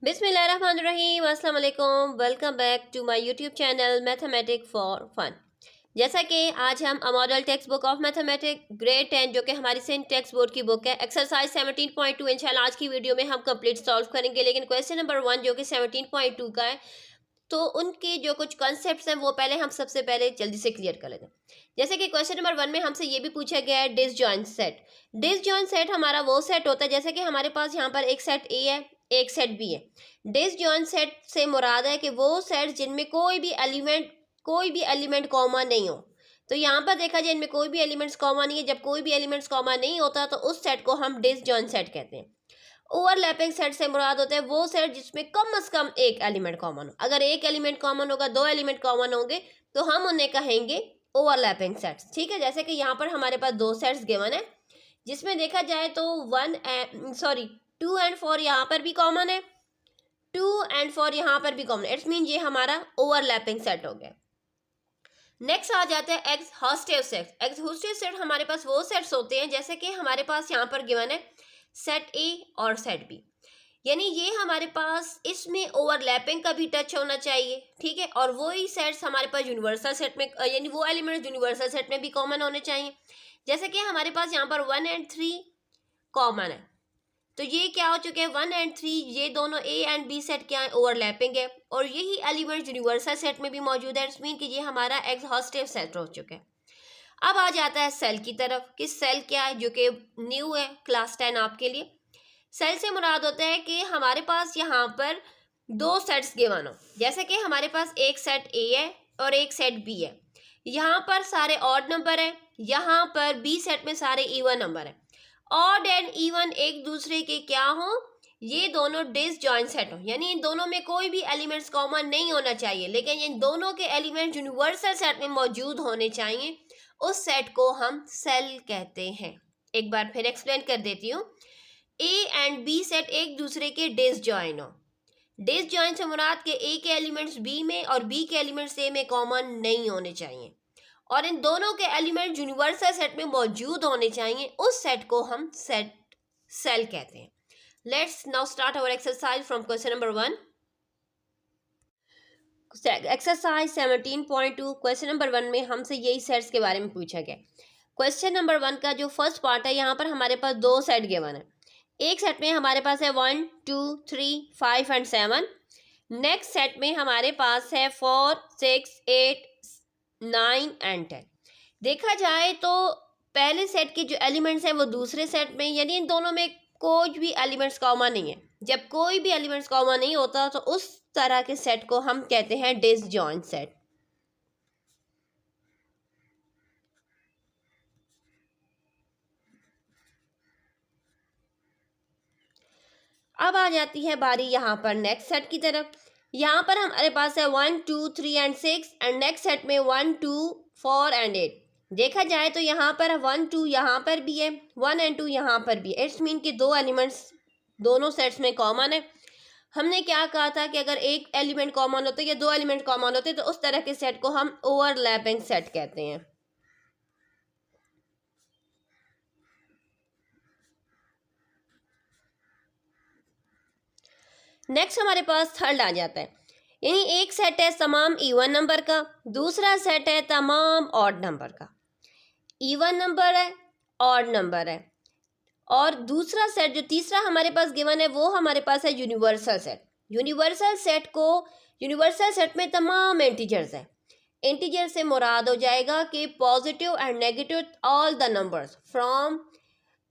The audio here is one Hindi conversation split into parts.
बिस्मिल्लाहिर्रहमानिर्रहीम, अस्सलाम वालेकुम। Welcome back to my YouTube channel mathematic for fun. जैसा कि आज हम model text book of mathematic grade 10 जो कि हमारी सिंध टेक्स्ट बोर्ड की बुक है, एक्सरसाइज 17.2 इंशाल्लाह आज की वीडियो में हम कंप्लीट सॉल्व करेंगे। लेकिन क्वेश्चन नंबर 1 जो कि 17.2 का है, तो उनके जो कुछ कॉन्सेप्ट्स हैं वो पहले हम सबसे पहले जल्दी से क्लियर कर लेते हैं। जैसे कि क्वेश्चन नंबर 1 में हमसे ये भी पूछा गया है डिसजॉइंट सेट। डिसजॉइंट सेट हमारा वो सेट होता है, जैसे कि हमारे पास यहाँ पर एक सेट ए है, एक सेट बी है। डिसजॉइंट सेट से मुराद है कि वो सेट जिनमें कोई भी एलिमेंट कॉमन नहीं हो। तो यहाँ पर देखा जाए इनमें कोई भी एलिमेंट्स कॉमन नहीं है। जब कोई भी एलिमेंट्स कॉमन नहीं होता तो उस सेट को हम डिसजॉइंट सेट कहते हैं। ओवरलैपिंग सेट से मुराद होता है वो सेट जिसमें कम से कम एक एलिमेंट कॉमन हो। अगर एक एलिमेंट कॉमन होगा, दो एलिमेंट कॉमन होंगे, तो हम उन्हें कहेंगे ओवरलैपिंग सेट्स। ठीक है, जैसे कि यहाँ पर हमारे पास दो सेट्स गिवन है, जिसमें देखा जाए तो 2 एंड 4 यहाँ पर भी कॉमन है, 2 एंड 4 यहाँ पर भी कॉमन है। इट्स मीन ये हमारा ओवरलैपिंग सेट हो गया। नेक्स्ट आ जाता है एक्सहॉस्टिव सेट। एक्सहॉस्टिव सेट हमारे पास वो सेट्स होते हैं, जैसे कि हमारे पास यहाँ पर गिवन है सेट ए और सेट बी, यानी ये हमारे पास इसमें ओवरलैपिंग का भी टच होना चाहिए। ठीक है, और वही सेट्स हमारे पास यूनिवर्सल सेट में, यानी वो एलिमेंट यूनिवर्सल सेट में भी कॉमन होने चाहिए। जैसे कि हमारे पास यहाँ पर 1 एंड 3 कॉमन है, तो ये क्या हो चुके हैं 1 एंड 3, ये दोनों ए एंड बी सेट क्या है, ओवरलैपिंग है, और यही एलिमेंट यूनिवर्सल सेट में भी मौजूद है। इट्स मीन कि ये हमारा एक्सहॉस्टिव सेट हो चुका है। अब आ जाता है सेल की तरफ कि सेल क्या है, जो कि न्यू है क्लास 10 आपके लिए। सेल से मुराद होता है कि हमारे पास यहाँ पर दो सेट्स गिवन हो, जैसे कि हमारे पास एक सेट ए है और एक सेट बी है। यहाँ पर सारे ऑड नंबर है, यहाँ पर बी सेट में सारे इवन नंबर है। ऑड एंड इवन एक दूसरे के क्या हो, ये दोनों डिसजॉइंट सेट हो, यानी इन दोनों में कोई भी एलिमेंट्स कॉमन नहीं होना चाहिए, लेकिन इन दोनों के एलिमेंट यूनिवर्सल सेट में मौजूद होने चाहिए। उस सेट को हम सेल कहते हैं। एक बार फिर एक्सप्लेन कर देती हूँ। ए एंड बी सेट एक दूसरे के डिसजॉइंट हो। डिसजॉइंट से मुराद के ए के एलिमेंट्स बी में और बी के एलिमेंट्स ए में कॉमन नहीं होने चाहिए, और इन दोनों के एलिमेंट यूनिवर्सल सेट में मौजूद होने चाहिए। उस सेट को हम सेल कहते हैं। Let's now start our exercise from question number 1। Exercise 17.2 question number 1 में हमसे यही सेट्स के बारे में पूछा गया। क्वेश्चन नंबर 1 का जो फर्स्ट पार्ट है, यहाँ पर हमारे पास दो सेट गिवन है। एक सेट में हमारे पास है 1 2 3 5 एंड 7। नेक्स्ट सेट में हमारे पास है 4 6 8 9 एंड 10। देखा जाए तो पहले सेट के जो एलिमेंट्स हैं वो दूसरे सेट में, यानी इन दोनों में कोई भी एलिमेंट्स कॉमन नहीं है। जब कोई भी एलिमेंट्स कॉमन नहीं होता तो उस तरह के सेट को हम कहते हैं डिसजॉइंट सेट। अब आ जाती है बारी यहाँ पर नेक्स्ट सेट की तरफ। यहाँ पर हमारे पास है 1 2 3 एंड 6, एंड नेक्स्ट सेट में 1 2 4 एंड 8। देखा जाए तो यहाँ पर 1 2 यहाँ पर भी है, 1 एंड 2 यहाँ पर भी है। इट्स मीन कि दो एलिमेंट्स दोनों सेट्स में कॉमन है। हमने क्या कहा था कि अगर एक एलिमेंट कॉमन होते या दो एलिमेंट कॉमन होते तो उस तरह के सेट को हम ओवरलैपिंग सेट कहते हैं। नेक्स्ट हमारे पास थर्ड आ जाता है, यानी एक सेट है तमाम इवन नंबर का, दूसरा सेट है तमाम ऑड नंबर का। इवन नंबर है, ऑड नंबर है, और दूसरा सेट जो तीसरा हमारे पास गिवन है वो हमारे पास है यूनिवर्सल सेट। यूनिवर्सल सेट में तमाम इंटीजर्स है। इंटीजर से मुराद हो जाएगा कि positive and negative all the numbers from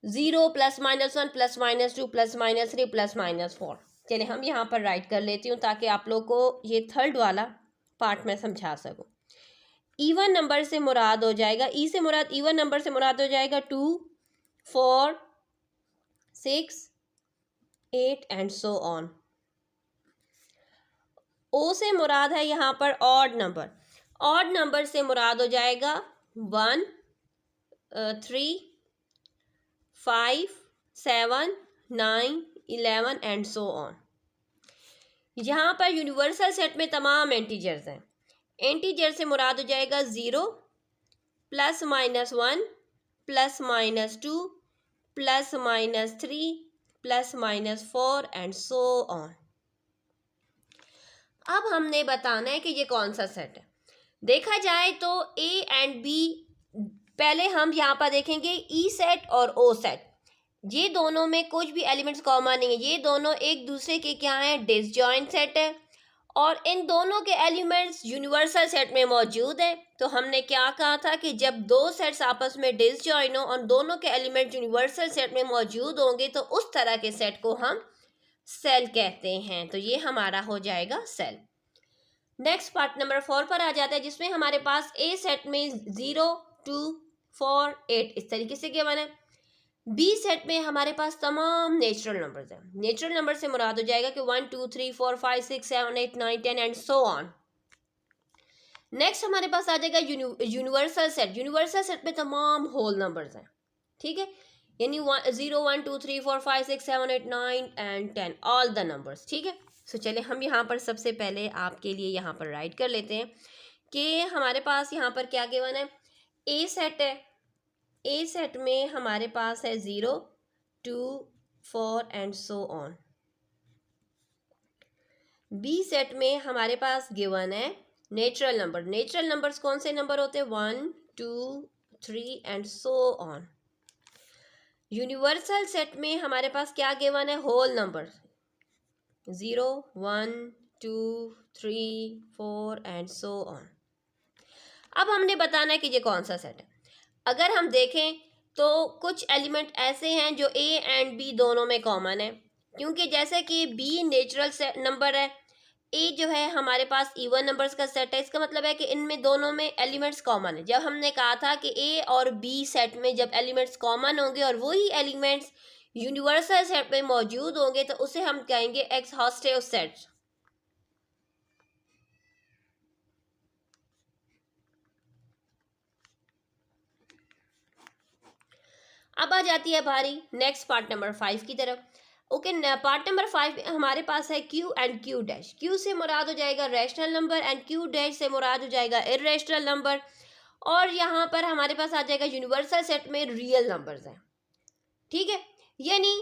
0 +-1 +-2 +-3 +-4। चलिए हम यहाँ पर राइट कर लेती हूँ ताकि आप लोग को ये थर्ड वाला पार्ट में समझा सकूँ। इवन नंबर से मुराद हो जाएगा, ई से मुराद इवन नंबर से मुराद हो जाएगा 2 4 6 8 एंड सो ऑन। ओ से मुराद है यहाँ पर ऑड नंबर। ऑड नंबर से मुराद हो जाएगा 1 3 5 7 9 11 एंड सो ऑन। यहाँ पर यूनिवर्सल सेट में तमाम इंटीजर्स हैं। इंटीजर से मुराद हो जाएगा 0 +-1 +-2 +-3 +-4 एंड सो ऑन। अब हमने बताना है कि ये कौन सा सेट है। देखा जाए तो ए एंड बी, पहले हम यहाँ पर देखेंगे ई सेट और ओ सेट, ये दोनों में कुछ भी एलिमेंट्स कॉमन नहीं है, ये दोनों एक दूसरे के क्या हैं, डिसजॉइंट सेट है, और इन दोनों के एलिमेंट्स यूनिवर्सल सेट में मौजूद है। तो हमने क्या कहा था कि जब दो सेट्स आपस में डिसजॉइन हो और दोनों के एलिमेंट यूनिवर्सल सेट में मौजूद होंगे तो उस तरह के सेट को हम सेल कहते हैं। तो ये हमारा हो जाएगा सेल। नेक्स्ट पार्ट नंबर 4 पर आ जाता है, जिसमें हमारे पास ए सेट में 0 2 4 8 इस तरीके से गिवन है। बी सेट में हमारे पास तमाम नेचुरल नंबर्स हैं। नेचुरल नंबर से मुराद हो जाएगा कि 1 2 3 4 5 6 7 8 9 10 एंड सो ऑन। नेक्स्ट हमारे पास आ जाएगा यूनिवर्सल सेट। यूनिवर्सल सेट में तमाम होल नंबर्स हैं, ठीक है, यानी 0 1 2 3 4 5 6 7 8 9 एंड 10 ऑल द नंबर्स, ठीक है। सो चले हम यहाँ पर सबसे पहले आपके लिए यहाँ पर राइट कर लेते हैं कि हमारे पास यहाँ पर क्या गिवन है। ए सेट है, ए सेट में हमारे पास है 0 2 4 and so on. B set में हमारे पास गिवन है नेचुरल नंबर। नेचुरल नंबर्स कौन से नंबर होते हैं, 1 2 3 and so on. Universal set में हमारे पास क्या गिवन है, whole number 0 1 2 3 4 and so on. अब हमने बताना है कि ये कौन सा सेट है। अगर हम देखें तो कुछ एलिमेंट ऐसे हैं जो ए एंड बी दोनों में कॉमन है, क्योंकि जैसे कि बी नेचुरल नंबर है, ए जो है हमारे पास इवन नंबर्स का सेट है, इसका मतलब है कि इनमें दोनों में एलिमेंट्स कॉमन है। जब हमने कहा था कि ए और बी सेट में जब एलिमेंट्स कॉमन होंगे और वही एलिमेंट्स यूनिवर्सल सेट में मौजूद होंगे तो उसे हम कहेंगे एक्सहॉस्टिव सेट। अब आ जाती है बारी नेक्स्ट पार्ट नंबर 5 की तरफ। ओके, पार्ट नंबर 5 में हमारे पास है Q and Q dash. Q से मुराद हो जाएगा rational number and Q dash से मुराद हो जाएगा इर्रेशनल नंबर, और यहाँ पर हमारे पास आ जाएगा यूनिवर्सल सेट में रियल नंबर्स हैं, ठीक है। यानी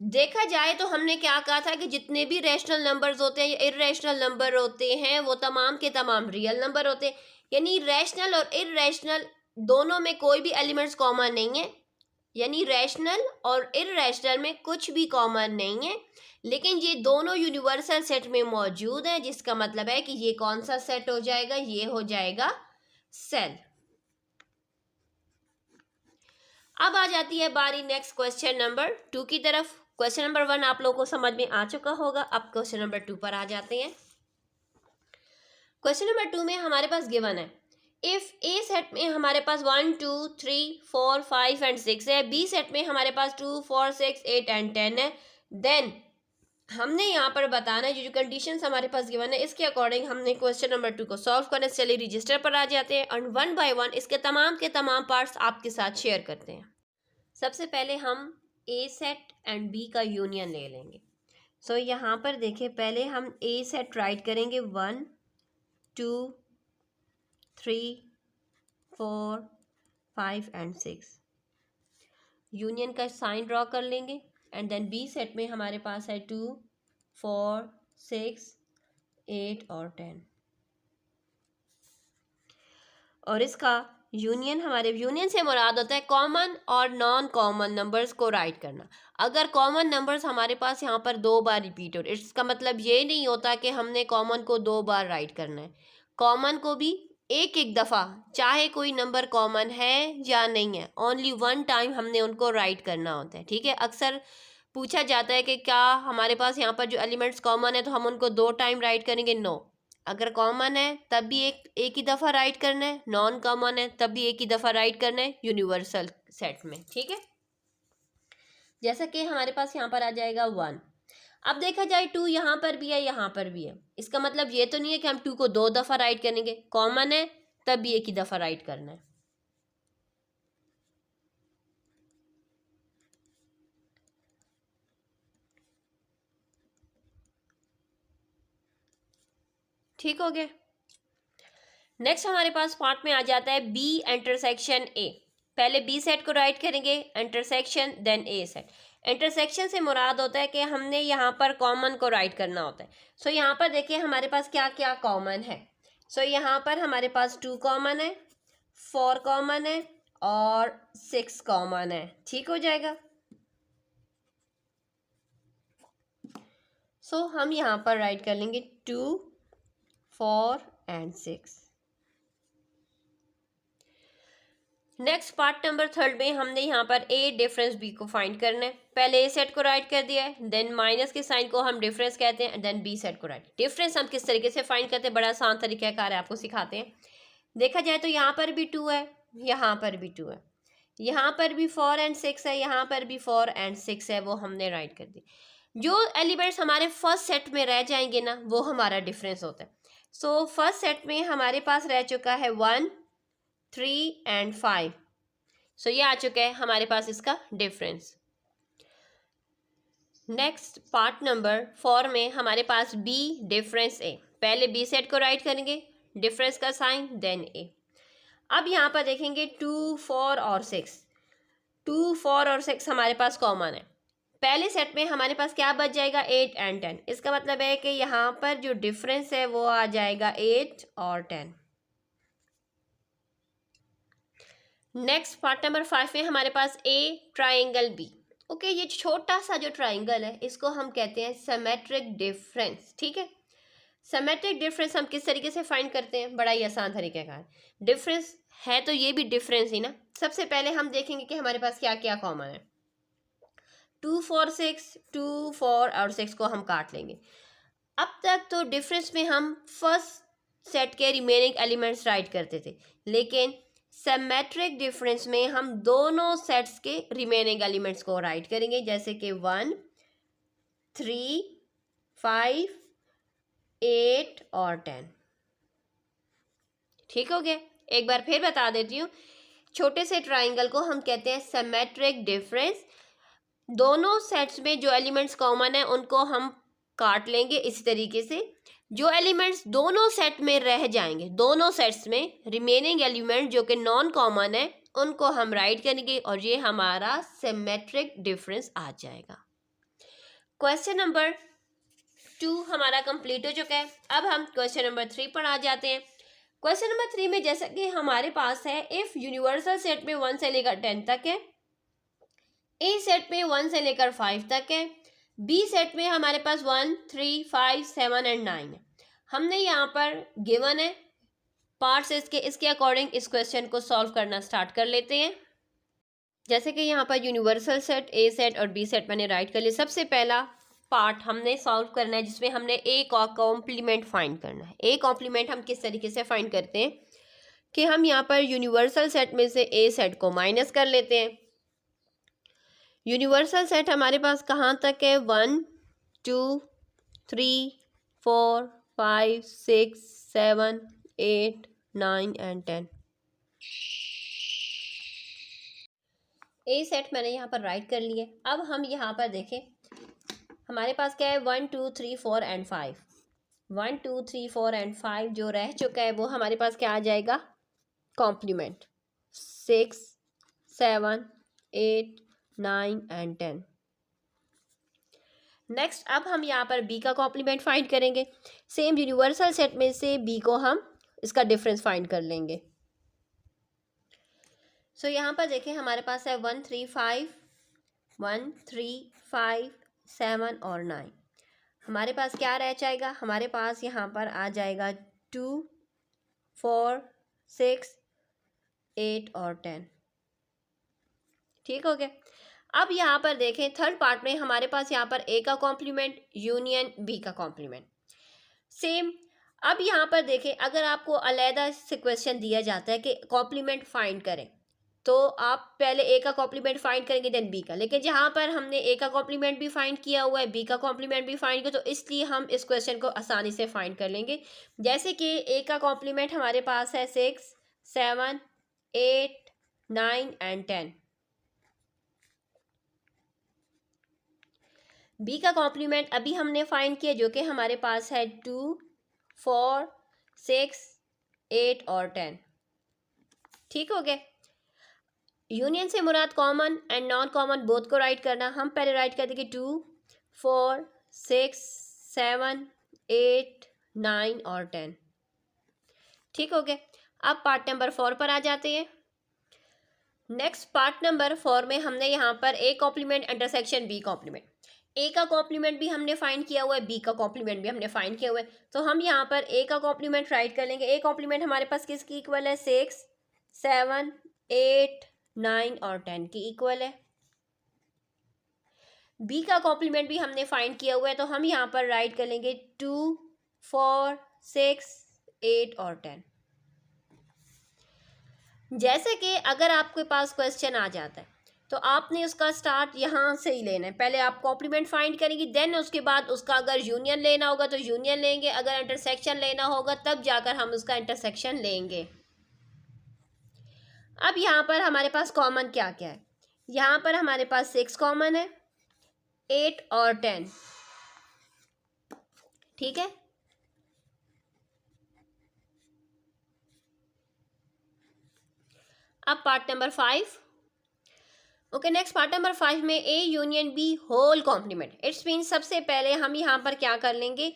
देखा जाए तो हमने क्या कहा था कि जितने भी रैशनल नंबर्स होते हैं या इर्रेशनल नंबर होते हैं वो तमाम के तमाम रियल नंबर होते हैं, यानी रैशनल और इर्रेशनल दोनों में कोई भी एलिमेंट्स कॉमन नहीं है, यानी रैशनल और इर्रेशनल में कुछ भी कॉमन नहीं है, लेकिन ये दोनों यूनिवर्सल सेट में मौजूद हैं, जिसका मतलब है कि ये कौन सा सेट हो जाएगा, ये हो जाएगा सेल। अब आ जाती है बारी नेक्स्ट क्वेश्चन नंबर 2 की तरफ। क्वेश्चन नंबर 1 आप लोगों को समझ में आ चुका होगा, अब क्वेश्चन नंबर 2 पर आ जाते हैं। क्वेश्चन नंबर 2 में हमारे पास गिवन है, इफ ए सेट में हमारे पास 1 2 3 4 5 एंड 6 है, बी सेट में हमारे पास 2 4 6 8 एंड 10 है, देन हमने यहाँ पर बताना है जो कंडीशंस हमारे पास गिवन है इसके अकॉर्डिंग हमने क्वेश्चन नंबर 2 को सॉल्व करना। चलिए रजिस्टर पर आ जाते हैं और 1 बाय 1 इसके तमाम पार्ट्स आपके साथ शेयर करते हैं। सबसे पहले हम ए सेट एंड बी का यूनियन ले लेंगे। सो यहाँ पर देखिए, पहले हम ए सेट राइट करेंगे 1 2 3 4 5 एंड 6, यूनियन का साइन ड्रॉ कर लेंगे, एंड देन बी सेट में हमारे पास है 2 4 6 8 और 10, और इसका यूनियन, हमारे यूनियन से मुराद होता है कॉमन और नॉन कॉमन नंबर्स को राइट करना। अगर कॉमन नंबर्स हमारे पास यहाँ पर 2 बार रिपीट हो, इसका मतलब ये नहीं होता कि हमने कॉमन को 2 बार राइट करना है। कॉमन को भी एक दफ़ा, चाहे कोई नंबर कॉमन है या नहीं है, ओनली 1 टाइम हमने उनको राइट करना होता है, ठीक है। अक्सर पूछा जाता है कि क्या हमारे पास यहाँ पर जो एलिमेंट्स कॉमन है तो हम उनको 2 टाइम राइट करेंगे, नो। अगर कॉमन है तब भी एक ही दफ़ा राइट करना है, नॉन कॉमन है तब भी एक ही दफ़ा राइट करना है यूनिवर्सल सेट में, ठीक है। जैसा कि हमारे पास यहाँ पर आ जाएगा 1। अब देखा जाए 2 यहाँ पर भी है, यहाँ पर भी है, इसका मतलब ये तो नहीं है कि हम 2 को 2 दफ़ा राइट करेंगे, कॉमन है तब भी एक ही दफ़ा राइट करना है। ठीक हो गया। नेक्स्ट हमारे पास पार्ट में आ जाता है बी इंटरसेक्शन ए। पहले बी सेट को राइट करेंगे, intersection then A set. Intersection से मुराद होता है कि हमने यहाँ पर कॉमन को राइट करना होता है। सो यहाँ पर देखिए हमारे पास क्या क्या कॉमन है। सो यहाँ पर हमारे पास 2 कॉमन है, 4 कॉमन है और 6 कॉमन है। ठीक हो जाएगा। सो हम यहाँ पर राइट कर लेंगे 2, 4 एंड 6। नेक्स्ट पार्ट नंबर 3 में हमने यहाँ पर ए डिफरेंस बी को फाइंड करना है। पहले ए सेट को राइट कर दिया है, देन माइनस के साइन को हम डिफरेंस कहते हैं, देन बी सेट को राइट। डिफरेंस हम किस तरीके से फाइंड करते हैं, बड़ा आसान तरीका कार है, आपको सिखाते हैं। देखा जाए तो यहाँ पर भी 2 है, यहाँ पर भी 2 है, यहाँ पर भी 4 एंड 6 है, यहाँ पर भी 4 एंड 6 है, वो हमने राइट कर दी। जो एलिमेंट्स हमारे फर्स्ट सेट में रह जाएंगे ना, वो हमारा डिफरेंस होता है। सो फर्स्ट सेट में हमारे पास रह चुका है 1, 3 एंड 5। सो ये आ चुका है हमारे पास इसका डिफरेंस। नेक्स्ट पार्ट नंबर 4 में हमारे पास बी डिफरेंस ए। पहले बी सेट को राइट करेंगे, डिफरेंस का साइन, देन ए। अब यहाँ पर देखेंगे 2, 4 और 6। 2, 4 और 6 हमारे पास कॉमन है। पहले सेट में हमारे पास क्या बच जाएगा, 8 एंड 10। इसका मतलब है कि यहाँ पर जो डिफरेंस है वो आ जाएगा 8 और 10। नेक्स्ट पार्ट नंबर 5 में हमारे पास ए ट्राइंगल बी। ओके, ये छोटा सा जो ट्राइंगल है इसको हम कहते हैं सिमेट्रिक डिफरेंस। ठीक है, सिमेट्रिक डिफरेंस हम किस तरीके से फाइंड करते हैं, बड़ा ही आसान तरीके का। डिफरेंस है तो ये भी डिफरेंस ही ना। सबसे पहले हम देखेंगे कि हमारे पास क्या क्या कॉमन है। 2, 4, 6, 2, 4 और 6 को हम काट लेंगे। अब तक तो डिफरेंस में हम फर्स्ट सेट के रिमेनिंग एलिमेंट्स राइट करते थे, लेकिन सिमेट्रिक डिफरेंस में हम दोनों सेट्स के रिमेनिंग एलिमेंट्स को राइट करेंगे, जैसे कि 1, 3, 5, 8 और 10। ठीक हो गया। एक बार फिर बता देती हूँ, छोटे से ट्राइंगल को हम कहते हैं सिमेट्रिक डिफरेंस। दोनों सेट्स में जो एलिमेंट्स कॉमन है उनको हम काट लेंगे इसी तरीके से। जो एलिमेंट्स दोनों सेट में रह जाएंगे, दोनों सेट्स में रिमेनिंग एलिमेंट जो कि नॉन कॉमन है, उनको हम राइट करेंगे और ये हमारा सिमेट्रिक डिफरेंस आ जाएगा। क्वेश्चन नंबर 2 हमारा कंप्लीट हो चुका है। अब हम क्वेश्चन नंबर 3 पर आ जाते हैं। क्वेश्चन नंबर 3 में जैसा कि हमारे पास है, इफ यूनिवर्सल सेट में 1 से लेकर 10 तक है, ए सेट में 1 से लेकर 5 तक है, बी सेट में हमारे पास 1, 3, 5, 7 एंड 9 है। हमने यहाँ पर गिवन है पार्ट्स इसके अकॉर्डिंग इस क्वेश्चन को सॉल्व करना स्टार्ट कर लेते हैं। जैसे कि यहाँ पर यूनिवर्सल सेट, ए सेट और बी सेट मैंने राइट कर लिया। सबसे पहला पार्ट हमने सॉल्व करना है जिसमें हमने ए का कॉम्प्लीमेंट फाइंड करना है। ए कॉम्प्लीमेंट हम किस तरीके से फाइंड करते हैं कि हम यहाँ पर यूनिवर्सल सेट में से ए सेट को माइनस कर लेते हैं। यूनिवर्सल सेट हमारे पास कहाँ तक है, 1, 2, 3, 4, 5, 6, 7, 8, 9 एंड 10। ए सेट मैंने यहाँ पर राइट कर लिए। अब हम यहाँ पर देखें हमारे पास क्या है, 1, 2, 3, 4 एंड 5। 1, 2, 3, 4 एंड 5 जो रह चुका है वो हमारे पास क्या आ जाएगा, कॉम्प्लीमेंट। 6, 7, 8, 9 एंड 10। नेक्स्ट अब हम यहाँ पर बी का कॉम्प्लीमेंट फाइंड करेंगे। सेम यूनिवर्सल सेट में से बी को हम इसका डिफरेंस फाइंड कर लेंगे। सो यहाँ पर देखें हमारे पास है 1, 3, 5, 1, 3, 5, 7 और 9। हमारे पास क्या रह जाएगा, हमारे पास यहाँ पर आ जाएगा 2, 4, 6, 8 और 10। ठीक हो गया। अब यहाँ पर देखें थर्ड पार्ट में हमारे पास यहाँ पर ए का कॉम्प्लीमेंट यूनियन बी का कॉम्प्लीमेंट सेम। अब यहाँ पर देखें अगर आपको अलग से क्वेश्चन दिया जाता है कि कॉम्प्लीमेंट फाइंड करें, तो आप पहले ए का कॉम्प्लीमेंट फाइंड करेंगे देन बी का, लेकिन जहाँ पर हमने ए का कॉम्प्लीमेंट भी फाइंड किया हुआ है, बी का कॉम्प्लीमेंट भी फाइंड किया, तो इसलिए हम इस क्वेश्चन को आसानी से फाइंड कर लेंगे। जैसे कि ए का कॉम्प्लीमेंट हमारे पास है 6, 7, 8, 9 एंड 10। बी का कॉम्प्लीमेंट अभी हमने फाइंड किया जो कि हमारे पास है 2, 4, 6, 8 और 10। ठीक हो गया। यूनियन से मुराद common and non common both को राइट करना। हम पहले राइट कर देंगे 2, 4, 6, 7, 8, 9 और 10। ठीक हो गया। अब पार्ट नंबर 4 पर आ जाते हैं। नेक्स्ट पार्ट नंबर 4 में हमने यहाँ पर A complement intersection B complement, A का कॉम्प्लीमेंट भी हमने फाइंड किया हुआ है, बी का कॉम्प्लीमेंट भी हमने फाइंड किया हुआ है। तो हम यहाँ पर ए का कॉम्प्लीमेंट राइट कर लेंगे। ए कॉम्प्लीमेंट हमारे पास किसकी इक्वल है? 6, 7, 8, 9 और 10 की इक्वल है। बी का कॉम्प्लीमेंट भी हमने फाइंड किया हुआ है, तो हम यहाँ पर राइट कर लेंगे 2, 4, 6, 8 और 10। जैसे कि अगर आपके पास क्वेश्चन आ जाता है तो आपने उसका स्टार्ट यहाँ से ही लेना है। पहले आप कॉम्प्लीमेंट फाइंड करेंगे, देन उसके बाद उसका अगर यूनियन लेना होगा तो यूनियन लेंगे, अगर इंटरसेक्शन लेना होगा तब जाकर हम उसका इंटरसेक्शन लेंगे। अब यहाँ पर हमारे पास कॉमन क्या क्या है? यहाँ पर हमारे पास 6 कॉमन है, 8 और 10। ठीक है। अब part number 5। Okay, next part number 5 में A union B whole complement. It's mean सबसे पहले हम यहाँ पर क्या कर लेंगे?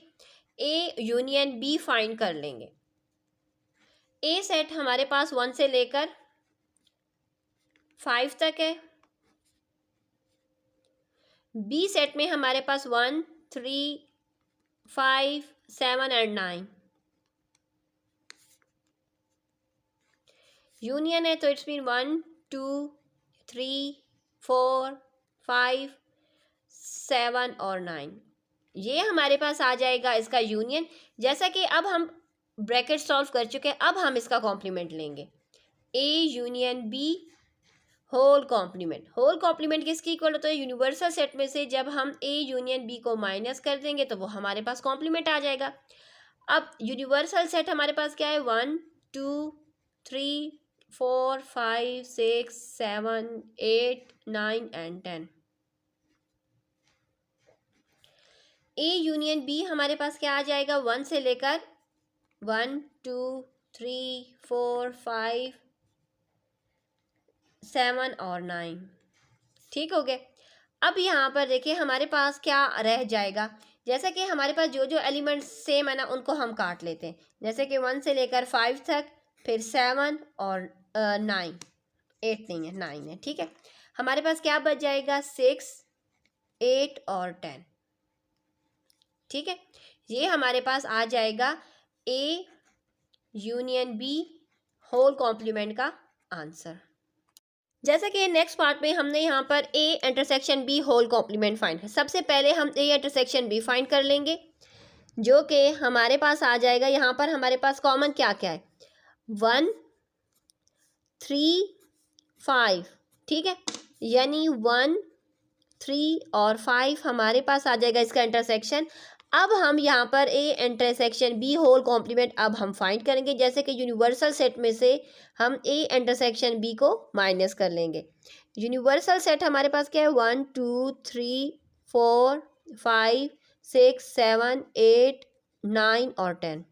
ए यूनियन बी फाइंड कर लेंगे। ए सेट हमारे पास 1 से लेकर 5 तक है। बी सेट में हमारे पास 1, 3, 5, 7 एंड 9 यूनियन है, तो इट्स मीन 1, 2, 3, 4, 5, 7 और 9 ये हमारे पास आ जाएगा इसका यूनियन। जैसा कि अब हम ब्रैकेट सॉल्व कर चुके हैं, अब हम इसका कॉम्प्लीमेंट लेंगे। A union B whole complement. Whole complement किसकी इक्वल होता है? यूनिवर्सल सेट में से जब हम ए यूनियन बी को माइनस कर देंगे तो वो हमारे पास कॉम्प्लीमेंट आ जाएगा। अब यूनिवर्सल सेट हमारे पास क्या है? 1, 2, 3, 4, 5, 6, 7, 8, 9 एंड 10। ए यूनियन बी हमारे पास क्या आ जाएगा? 1 से लेकर 1, 2, 3, 4, 5, 7 और 9। ठीक हो गए। अब यहाँ पर देखिए हमारे पास क्या रह जाएगा। जैसे कि हमारे पास जो जो एलिमेंट्स सेम है ना उनको हम काट लेते हैं। जैसे कि 1 से लेकर 5 तक, फिर 7 और 9, 8 नहीं है 9 है। ठीक है, हमारे पास क्या बच जाएगा? 6, 8 और 10। ठीक है, ये हमारे पास आ जाएगा A union B whole complement का आंसर। जैसा कि नेक्स्ट पार्ट में हमने यहाँ पर A intersection B whole complement find है। सबसे पहले हम ए इंटरसेक्शन बी फाइंड कर लेंगे, जो कि हमारे पास आ जाएगा। यहाँ पर हमारे पास कॉमन क्या क्या है? 1, 3, 5। ठीक है, यानी 1, 3 और 5 हमारे पास आ जाएगा इसका इंटरसेक्शन। अब हम यहाँ पर A intersection B whole complement अब हम फाइंड करेंगे। जैसे कि यूनिवर्सल सेट में से हम ए इंटरसेक्शन बी को माइनस कर लेंगे। यूनिवर्सल सेट हमारे पास क्या है? 1, 2, 3, 4, 5, 6, 7, 8, 9 और 10।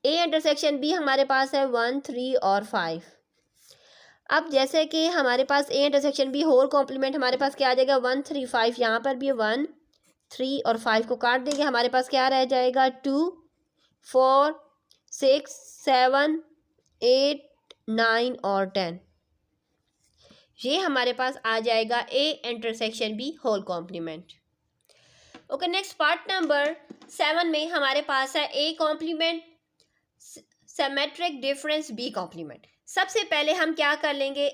ए इंटरसेक्शन बी हमारे पास है 1, 3 और 5। अब जैसे कि हमारे पास A intersection B whole complement हमारे पास क्या आ जाएगा? 1, 3, 5। यहाँ पर भी 1, 3 और 5 को काट देंगे, हमारे पास क्या रह जाएगा? 2, 4, 6, 7, 8, 9 और 10। ये हमारे पास आ जाएगा A intersection B whole complement. Okay, next part number 7 में हमारे पास है A complement symmetric difference B complement. सबसे पहले हम क्या कर लेंगे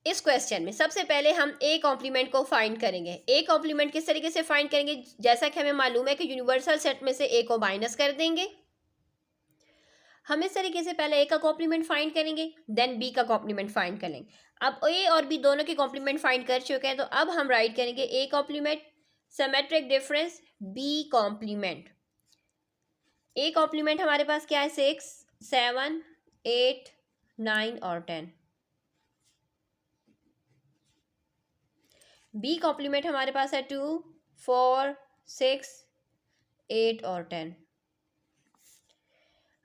इस क्वेश्चन में? सबसे पहले हम ए कॉम्प्लीमेंट को फाइंड करेंगे। ए कॉम्प्लीमेंट किस तरीके से फाइंड करेंगे? जैसा कि हमें मालूम है कि यूनिवर्सल सेट में से ए को माइनस कर देंगे। हम इस तरीके से पहले ए का कॉम्प्लीमेंट फाइंड करेंगे, देन बी का कॉम्प्लीमेंट फाइंड करेंगे। अब ए और बी दोनों के कॉम्प्लीमेंट फाइंड कर चुके हैं, तो अब हम राइट करेंगे A complement symmetric difference B complement. A complement हमारे पास क्या है? 6, 7, 8, 9 और 10। बी कॉम्प्लीमेंट हमारे पास है 2, 4, 6, 8 और 10।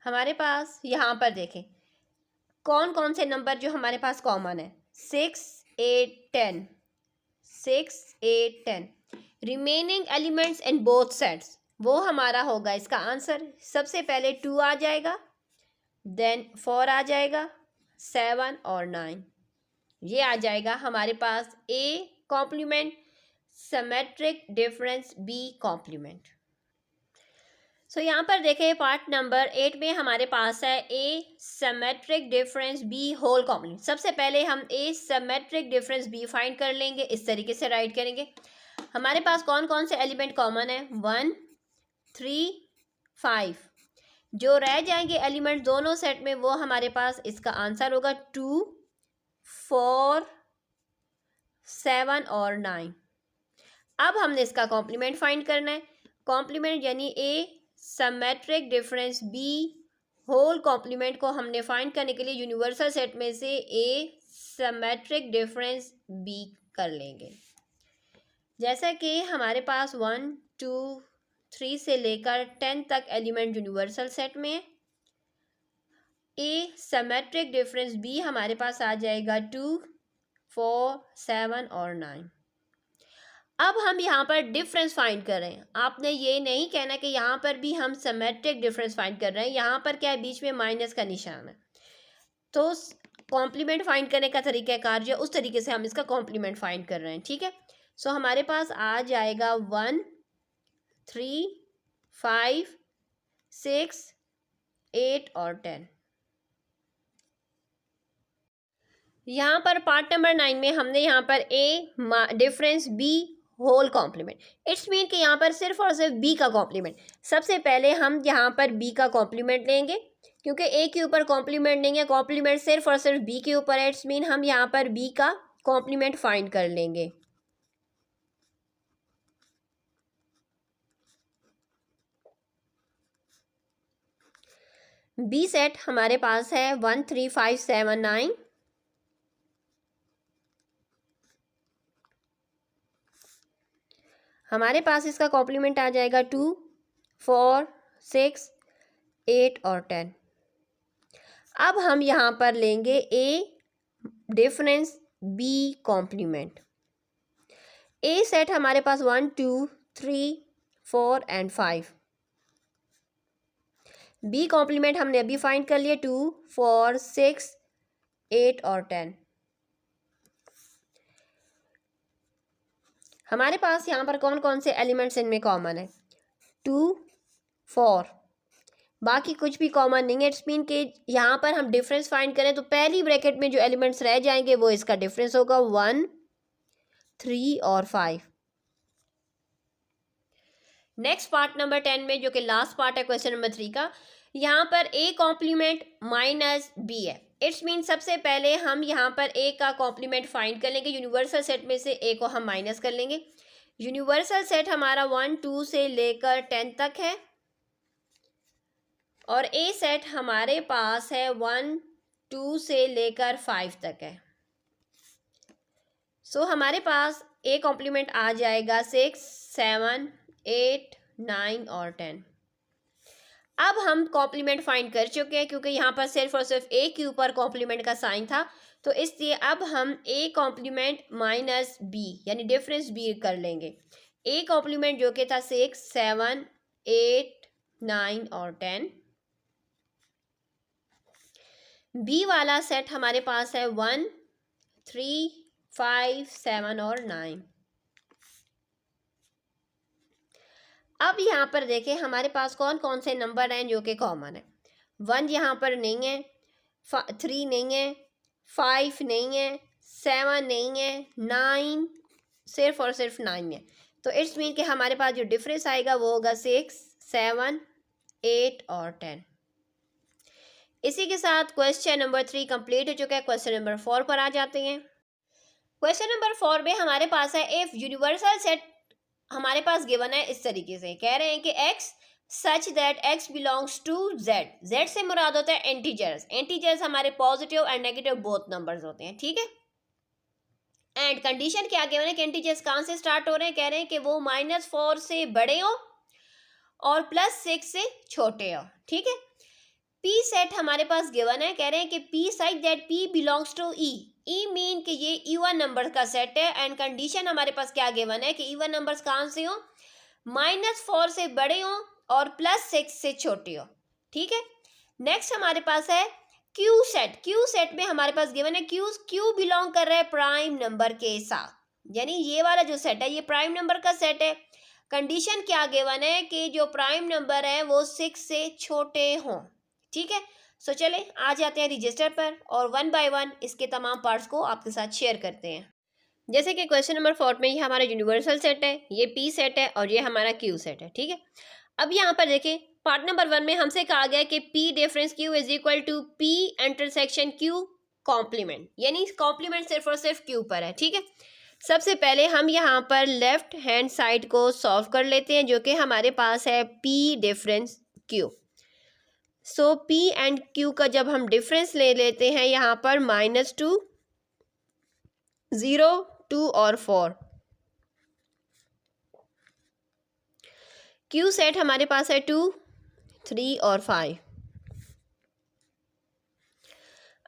हमारे पास यहाँ पर देखें कौन कौन से नंबर जो हमारे पास कॉमन है, 6, 8, 10, 6, 8, 10। Remaining elements in both sets, वो हमारा होगा इसका आंसर। सबसे पहले 2 आ जाएगा, देन 4 आ जाएगा, 7 और 9, ये आ जाएगा हमारे पास A complement, symmetric difference B complement. So यहाँ पर देखें पार्ट नंबर 8 में हमारे पास है A symmetric difference B whole complement. सबसे पहले हम A symmetric difference B find कर लेंगे, इस तरीके से राइट करेंगे। हमारे पास कौन कौन से एलिमेंट कॉमन है, 1, 3, 5। जो रह जाएंगे एलिमेंट दोनों सेट में, वो हमारे पास इसका आंसर होगा 2, 4, 7 और 9। अब हमने इसका कॉम्प्लीमेंट फाइंड करना है। कॉम्प्लीमेंट यानी A symmetric difference B whole complement को हमने फाइंड करने के लिए यूनिवर्सल सेट में से ए सिमेट्रिक डिफरेंस बी कर लेंगे। जैसा कि हमारे पास 1, 2, 3 से लेकर 10 तक एलिमेंट यूनिवर्सल सेट में है, ए सिमेट्रिक डिफरेंस बी हमारे पास आ जाएगा 2, 4, 7 और 9। अब हम यहाँ पर डिफरेंस फाइंड कर रहे हैं। आपने ये नहीं कहना कि यहाँ पर भी हम सिमेट्रिक डिफरेंस फाइंड कर रहे हैं, यहाँ पर क्या है, बीच में माइनस का निशान है। तो कॉम्प्लीमेंट फाइंड करने का तरीक़ाकार जो उस तरीके से हम इसका कॉम्प्लीमेंट फाइंड कर रहे हैं, ठीक है। सो हमारे पास आ जाएगा 1, 3, 5, 6, 8 और 10। यहाँ पर पार्ट नंबर 9 में हमने यहाँ पर A difference B whole complement, it's mean कि यहाँ पर सिर्फ और सिर्फ बी का कॉम्प्लीमेंट। सबसे पहले हम यहाँ पर बी का कॉम्प्लीमेंट लेंगे, क्योंकि ए के ऊपर कॉम्प्लीमेंट नहीं है, कॉम्प्लीमेंट सिर्फ और सिर्फ बी के ऊपर है। इट्स मीन हम यहाँ पर बी का कॉम्प्लीमेंट फाइंड कर लेंगे। बी सेट हमारे पास है 1, 3, 5, 7, 9। हमारे पास इसका कॉम्प्लीमेंट आ जाएगा 2, 4, 6, 8 और 10। अब हम यहाँ पर लेंगे ए डिफरेंस बी कॉम्प्लीमेंट। ए सेट हमारे पास 1, 2, 3, 4 एंड 5। बी कॉम्प्लीमेंट हमने अभी फाइंड कर लिया 2, 4, 6, 8 और 10। हमारे पास यहाँ पर कौन कौन से एलिमेंट्स इनमें कॉमन है, 2, 4, बाकी कुछ भी कॉमन नहीं है। इट्स मीन कि यहाँ पर हम डिफरेंस फाइंड करें तो पहली ब्रैकेट में जो एलिमेंट्स रह जाएंगे वो इसका डिफरेंस होगा 1, 3 और 5। नेक्स्ट पार्ट नंबर 10 में, जो कि लास्ट पार्ट है क्वेश्चन नंबर 3 का, यहाँ पर ए कॉम्प्लीमेंट माइनस बी है। इट्स मीन सबसे पहले हम यहाँ पर ए का कॉम्प्लीमेंट फाइंड कर लेंगे। यूनिवर्सल सेट में से ए को हम माइनस कर लेंगे। यूनिवर्सल सेट हमारा 1, 2 से लेकर 10 तक है, और ए सेट हमारे पास है 1, 2 से लेकर 5 तक है। सो हमारे पास ए कॉम्प्लीमेंट आ जाएगा 6, 7, 8, 9 और 10। अब हम कॉम्प्लीमेंट फाइंड कर चुके हैं, क्योंकि यहाँ पर सिर्फ और सिर्फ ए के ऊपर कॉम्प्लीमेंट का साइन था, तो इसलिए अब हम ए कॉम्प्लीमेंट माइनस बी यानी डिफरेंस बी कर लेंगे। ए कॉम्प्लीमेंट जो कि था 6, 7, 8, 9 और 10। बी वाला सेट हमारे पास है 1, 3, 5, 7 और 9। अब यहाँ पर देखें हमारे पास कौन कौन से नंबर हैं जो कि कॉमन है। 1 यहाँ पर नहीं है, 3 नहीं है, 5 नहीं है, 7 नहीं है, 9 सिर्फ और सिर्फ 9 है। तो इट्स मीन कि हमारे पास जो डिफरेंस आएगा वो होगा 6, 7, 8 और 10। इसी के साथ क्वेश्चन नंबर 3 कंप्लीट हो चुका है। क्वेश्चन नंबर 4 पर आ जाते हैं। क्वेश्चन नंबर 4 में हमारे पास है इफ यूनिवर्सल सेट हमारे पास गिवन है इस तरीके से, कह रहे हैं कि x such that x belongs to z। z से मुराद होता है इंटीजर्स। इंटीजर्स हमारे positive and negative both numbers होते हैं, ठीक है। एंड कंडीशन क्या गिवन है कि इंटीजर्स कहाँ से स्टार्ट हो रहे हैं, कह रहे हैं कि वो -4 से बड़े हो और +6 से छोटे हो, ठीक है। पी सेट हमारे पास गिवन है, कह रहे हैं कि P such that P belongs to E. E mean कि ये इवन नंबर का सेट है एंड कंडीशन हमारे पास क्या गिवन है कि इवन नंबर्स कौन से हो, -4 से बड़े हो और +6 से छोटे हो। ठीक है, नेक्स्ट हमारे पास है क्यू सेट। क्यू सेट में हमारे पास गिवन है क्यू बिलोंग कर रहा है प्राइम नंबर के साथ, यानी ये वाला जो सेट है ये प्राइम नंबर का सेट है। कंडीशन क्या गिवन है कि जो प्राइम नंबर है वो 6 से छोटे हों। ठीक है, सो चले आ जाते हैं रजिस्टर पर और 1 बाय 1 इसके तमाम पार्ट्स को आपके साथ शेयर करते हैं। जैसे कि क्वेश्चन नंबर 4 में ये हमारा यूनिवर्सल सेट है, ये पी सेट है और ये हमारा क्यू सेट है। ठीक है, अब यहाँ पर देखें पार्ट नंबर 1 में हमसे कहा गया कि P difference Q is equal to P intersection Q complement, यानी कॉम्प्लीमेंट सिर्फ और सिर्फ क्यू पर है। ठीक है, सबसे पहले हम यहाँ पर लेफ्ट हैंड साइड को सॉल्व कर लेते हैं जो कि हमारे पास है P difference Q. So P and Q का जब हम डिफरेंस ले लेते हैं यहाँ पर -2, 0, 2 और 4। क्यू सेट हमारे पास है 2, 3 और 5।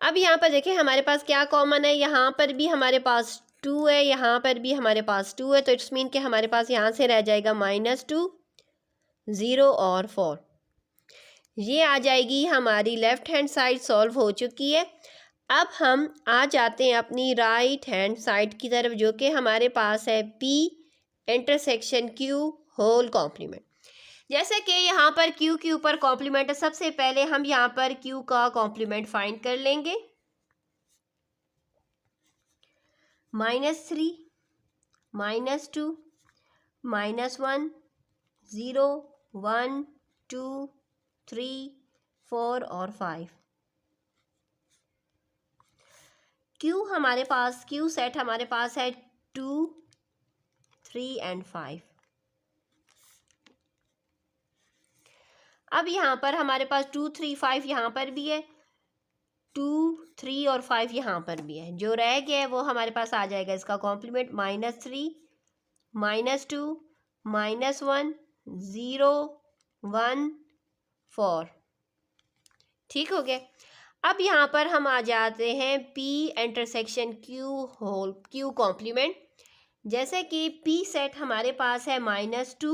अब यहाँ पर देखें हमारे पास क्या कॉमन है, यहाँ पर भी हमारे पास 2 है, यहाँ पर भी हमारे पास 2 है, तो इट्स मीन कि हमारे पास यहाँ से रह जाएगा -2, 0 और 4। ये आ जाएगी हमारी लेफ्ट हैंड साइड सॉल्व हो चुकी है। अब हम आ जाते हैं अपनी राइट हैंड साइड की तरफ जो कि हमारे पास है P intersection Q whole complement. जैसे कि यहाँ पर क्यू के ऊपर कॉम्प्लीमेंट है, सबसे पहले हम यहाँ पर क्यू का कॉम्प्लीमेंट फाइंड कर लेंगे। -3, -2, -1, 0, 1, 2, 3, 4 और 5। क्यू हमारे पास क्यू सेट हमारे पास है 2, 3 एंड 5। अब यहाँ पर हमारे पास 2, 3, 5 यहाँ पर भी है, 2, 3 और 5 यहाँ पर भी है। जो रह गया है वो हमारे पास आ जाएगा इसका कॉम्प्लीमेंट -3, -2, -1, 0, 1, 4। ठीक हो गया। अब यहाँ पर हम आ जाते हैं P intersection Q whole Q complement. जैसे कि पी सेट हमारे पास है -2,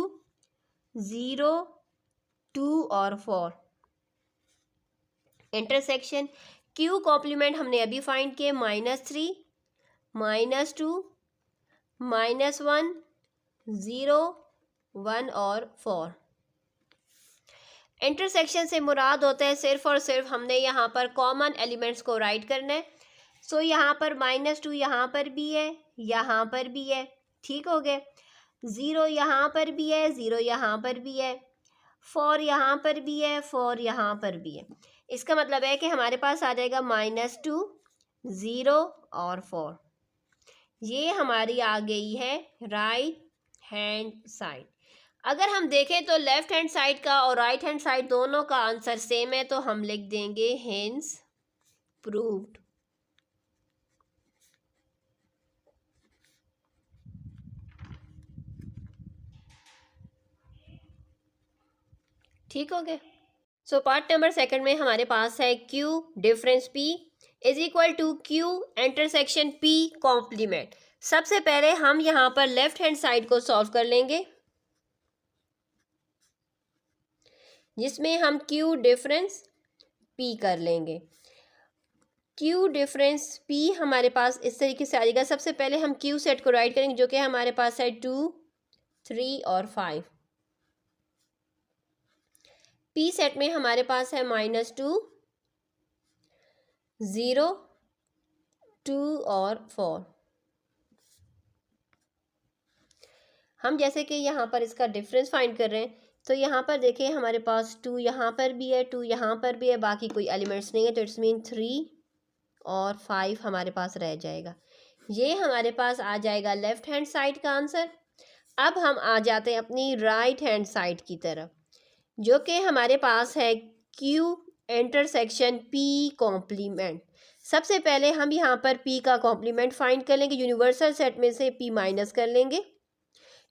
0, 2 और 4। इंटरसेक्शन क्यू कॉम्प्लीमेंट हमने अभी फाइंड किए, -3, -2, -1, 0, 1 और 4। इंटरसेक्शन से मुराद होता है सिर्फ और सिर्फ हमने यहाँ पर कॉमन एलिमेंट्स को राइट करना है। सो यहाँ पर -2 यहाँ पर भी है, यहाँ पर भी है। ठीक हो गए। 0 यहाँ पर भी है, 0 यहाँ पर भी है, 4 यहाँ पर भी है, 4 यहाँ पर भी है। इसका मतलब है कि हमारे पास आ जाएगा -2, 0 और 4। ये हमारी आ गई है राइट हैंड साइड। अगर हम देखें तो लेफ्ट हैंड साइड का और राइट हैंड साइड दोनों का आंसर सेम है, तो हम लिख देंगे हेंस प्रूव्ड। ठीक हो गया। सो पार्ट नंबर 2 में हमारे पास है Q difference P is equal to Q intersection P complement. सबसे पहले हम यहाँ पर लेफ्ट हैंड साइड को सॉल्व कर लेंगे जिसमें हम क्यू डिफरेंस पी कर लेंगे। क्यू डिफरेंस पी हमारे पास इस तरीके से आ जाएगा। सबसे पहले हम क्यू सेट को राइट करेंगे जो कि हमारे पास है 2, 3 और 5। पी सेट में हमारे पास है -2, 0, 2 और 4। हम जैसे कि यहाँ पर इसका डिफरेंस फाइंड कर रहे हैं, तो यहाँ पर देखिए हमारे पास 2 यहाँ पर भी है, 2 यहाँ पर भी है, बाकी कोई एलिमेंट्स नहीं है, तो इट्स मीन 3 और 5 हमारे पास रह जाएगा। ये हमारे पास आ जाएगा लेफ्ट हैंड साइड का आंसर। अब हम आ जाते हैं अपनी राइट हैंड साइड की तरफ जो कि हमारे पास है क्यू इंटरसेक्शन पी कॉम्प्लीमेंट। सबसे पहले हम यहाँ पर पी का कॉम्प्लीमेंट फाइंड कर लेंगे। यूनिवर्सल सेट में से पी माइनस कर लेंगे।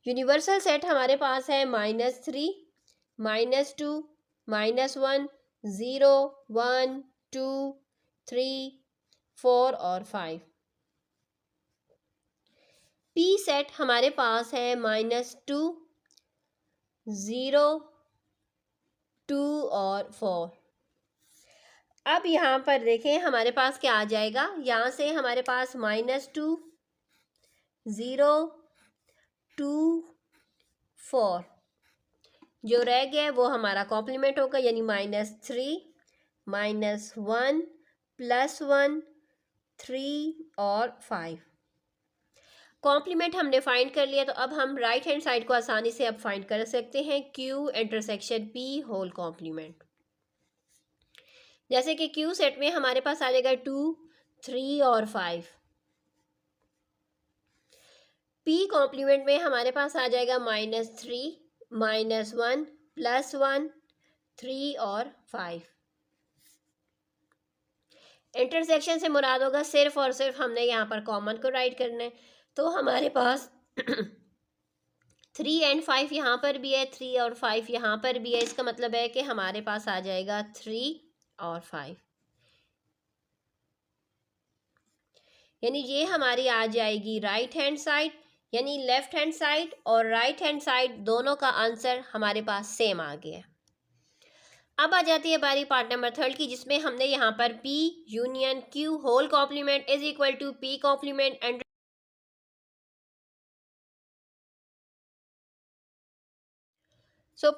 यूनिवर्सल सेट हमारे पास है -3, -2, -1, 0, 1, 2, 3, 4 और 5। पी सेट हमारे पास है -2, 0, 2 और 4। अब यहाँ पर देखें हमारे पास क्या आ जाएगा, यहाँ से हमारे पास -2, 0, 2, 4 जो रह गया वो हमारा कॉम्प्लीमेंट होगा, यानी -3, -1, +1, 3 और 5। कॉम्प्लीमेंट हमने फाइंड कर लिया, तो अब हम राइट हैंड साइड को आसानी से अब फाइंड कर सकते हैं, Q intersection P whole complement. जैसे कि Q सेट में हमारे पास आ जाएगा 2, 3 और 5। P कॉम्प्लीमेंट में हमारे पास आ जाएगा -3, -1, +1, 3 और 5। इंटरसेक्शन से मुराद होगा सिर्फ और सिर्फ हमने यहाँ पर कॉमन को राइट करना है, तो हमारे पास 3 एंड 5 यहाँ पर भी है, 3 और 5 यहाँ पर भी है। इसका मतलब है कि हमारे पास आ जाएगा 3 और 5, यानी ये हमारी आ जाएगी राइट हैंड साइड, यानी लेफ्ट हैंड साइड और राइट हैंड साइड दोनों का आंसर हमारे पास सेम आ गया। अब आ जाती है बारी पार्ट नंबर 3 की, जिसमें हमने यहाँ पर P union Q whole complement is equal to P complement and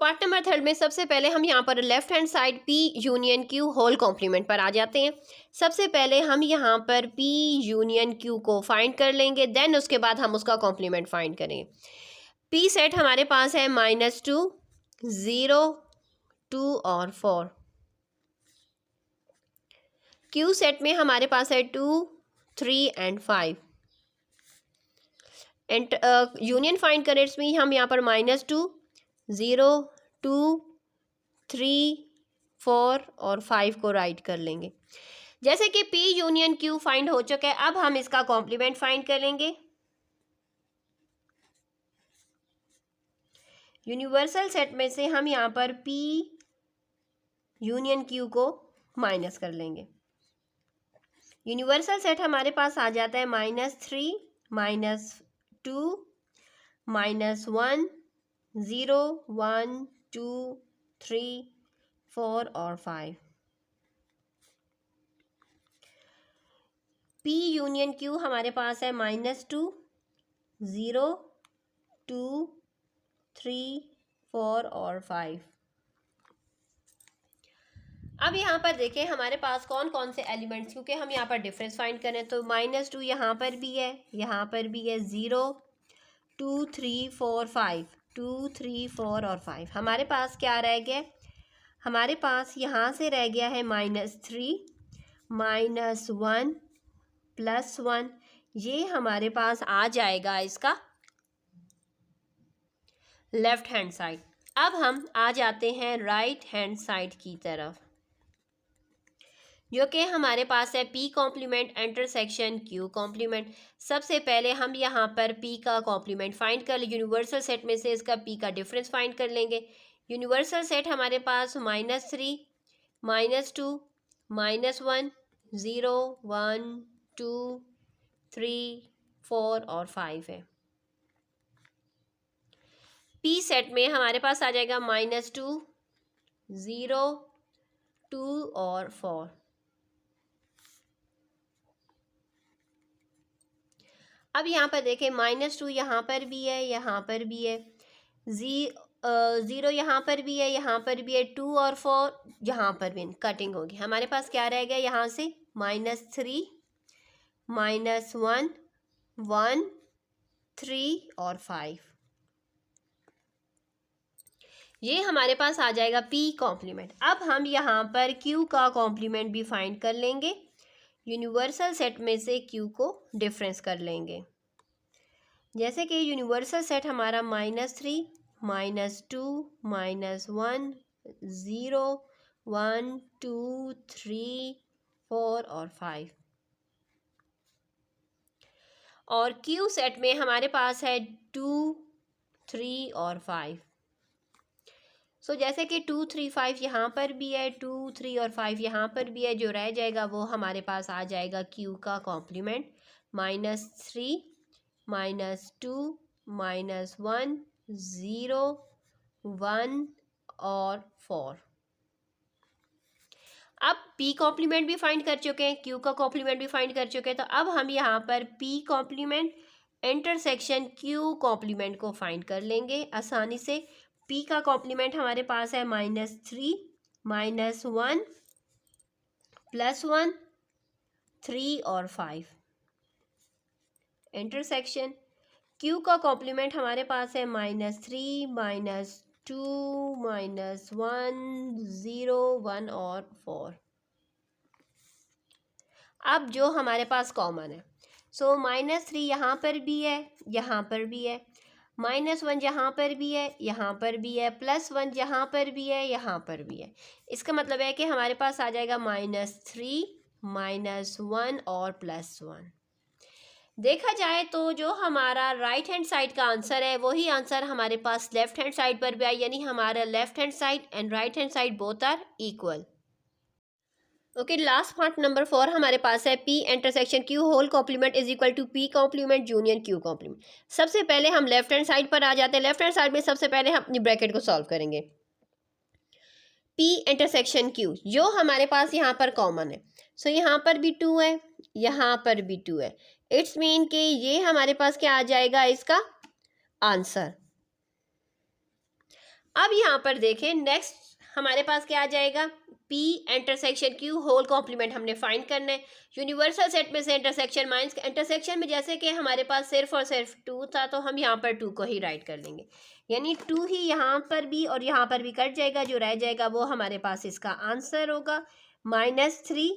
part number 3 में सबसे पहले हम यहाँ पर left hand side P union Q whole complement पर आ जाते हैं। सबसे पहले हम यहाँ पर P यूनियन Q को फाइंड कर लेंगे, देन उसके बाद हम उसका कॉम्प्लीमेंट फाइंड करेंगे। P सेट हमारे पास है -2, 0, 2 और 4। Q सेट में हमारे पास है 2, 3 एंड 5। एंड यूनियन फाइंड करें, इसमें हम यहाँ पर -2, 0, 2, 3, 4 और 5 को राइट कर लेंगे। जैसे कि P यूनियन Q फाइंड हो चुका है, अब हम इसका कॉम्प्लीमेंट फाइंड करेंगे। यूनिवर्सल सेट में से हम यहाँ पर P यूनियन Q को माइनस कर लेंगे। यूनिवर्सल सेट हमारे पास आ जाता है -3, -2, -1, 0, 1, 2, 3, 4 और 5। P यूनियन Q हमारे पास है -2, 0, 2, 3, 4 और 5। अब यहाँ पर देखें हमारे पास कौन कौन से एलिमेंट्स, क्योंकि हम यहाँ पर डिफरेंस फाइंड करें, तो -2 यहाँ पर भी है, यहाँ पर भी है, 0, 2, 3, 4, 5, 2, 3, 4 और 5। हमारे पास क्या रह गया, हमारे पास यहाँ से रह गया है -3, -1, +1। ये हमारे पास आ जाएगा इसका लेफ्ट हैंड साइड। अब हम आ जाते हैं राइट हैंड साइड की तरफ, जो कि हमारे पास है P complement intersection Q complement. सबसे पहले हम यहाँ पर P का कॉम्प्लीमेंट फाइंड कर ले, यूनिवर्सल सेट में से इसका P का डिफरेंस फाइंड कर लेंगे। यूनिवर्सल सेट हमारे पास -3, -2, -1, 0, 1, 2, 3, 4 और 5 है। P सेट में हमारे पास आ जाएगा -2, 0, 2 और 4। अब यहाँ पर देखें -2 यहाँ पर भी है, यहाँ पर भी है, 0 यहाँ पर भी है, यहाँ पर भी है, 2 और 4 यहाँ पर भी कटिंग होगी। हमारे पास क्या रह गया यहाँ से, -3, -1, 1, 3 और 5। ये हमारे पास आ जाएगा P कॉम्प्लीमेंट। अब हम यहाँ पर Q का कॉम्प्लीमेंट भी फाइंड कर लेंगे। यूनिवर्सल सेट में से Q को डिफरेंस कर लेंगे। जैसे कि यूनिवर्सल सेट हमारा -3, -2, -1, 0, 1, 2, 3, 4 और 5। और Q सेट में हमारे पास है 2, 3 और 5। सो जैसे कि 2 3 5 यहाँ पर भी है, 2 3 और 5 यहाँ पर भी है, जो रह जाएगा वो हमारे पास आ जाएगा q का कॉम्प्लीमेंट -3 -2 -1 0 1 और 4। अब p कॉम्प्लीमेंट भी फाइंड कर चुके हैं, q का कॉम्प्लीमेंट भी फाइंड कर चुके हैं, तो अब हम यहाँ पर p complement intersection q complement को फाइंड कर लेंगे आसानी से। p का कॉम्प्लीमेंट हमारे पास है -3 -1 +1 3 और 5। इंटरसेक्शन q का कॉम्प्लीमेंट हमारे पास है -3 -2 -1 0 1 और 4। अब जो हमारे पास कॉमन है, सो -3 यहाँ पर भी है, यहाँ पर भी है, -1 यहाँ पर भी है, यहाँ पर भी है, +1 यहाँ पर भी है, यहाँ पर भी है। इसका मतलब है कि हमारे पास आ जाएगा -3 -1 और +1। देखा जाए तो जो हमारा राइट हैंड साइड का आंसर है वही आंसर हमारे पास लेफ्ट हैंड साइड पर भी आया, यानी हमारा left hand side and right hand side both are equal. Okay, last part number 4 हमारे पास है p intersection q whole complement is equal to p complement union q complement. सबसे पहले हम लेफ्ट हैंड साइड पर आ जाते हैं। लेफ्ट हैंड साइड में सबसे पहले हम अपनी ब्रैकेट को सॉल्व करेंगे। p इंटरसेक्शन q जो हमारे पास यहाँ पर कॉमन है, सो यहाँ पर भी 2 है, यहाँ पर भी 2 है। इट्स मीन कि ये हमारे पास क्या आ जाएगा, इसका आंसर। अब यहाँ पर देखें, नेक्स्ट हमारे पास क्या आ जाएगा, p intersection q whole complement हमने फाइंड करना है। यूनिवर्सल सेट में से इंटरसेक्शन माइनस इंटरसेक्शन में जैसे कि हमारे पास सिर्फ और सिर्फ 2 था, तो हम यहाँ पर 2 को ही राइट कर लेंगे, यानी 2 ही यहाँ पर भी और यहाँ पर भी कट जाएगा, जो रह जाएगा वो हमारे पास इसका आंसर होगा। -3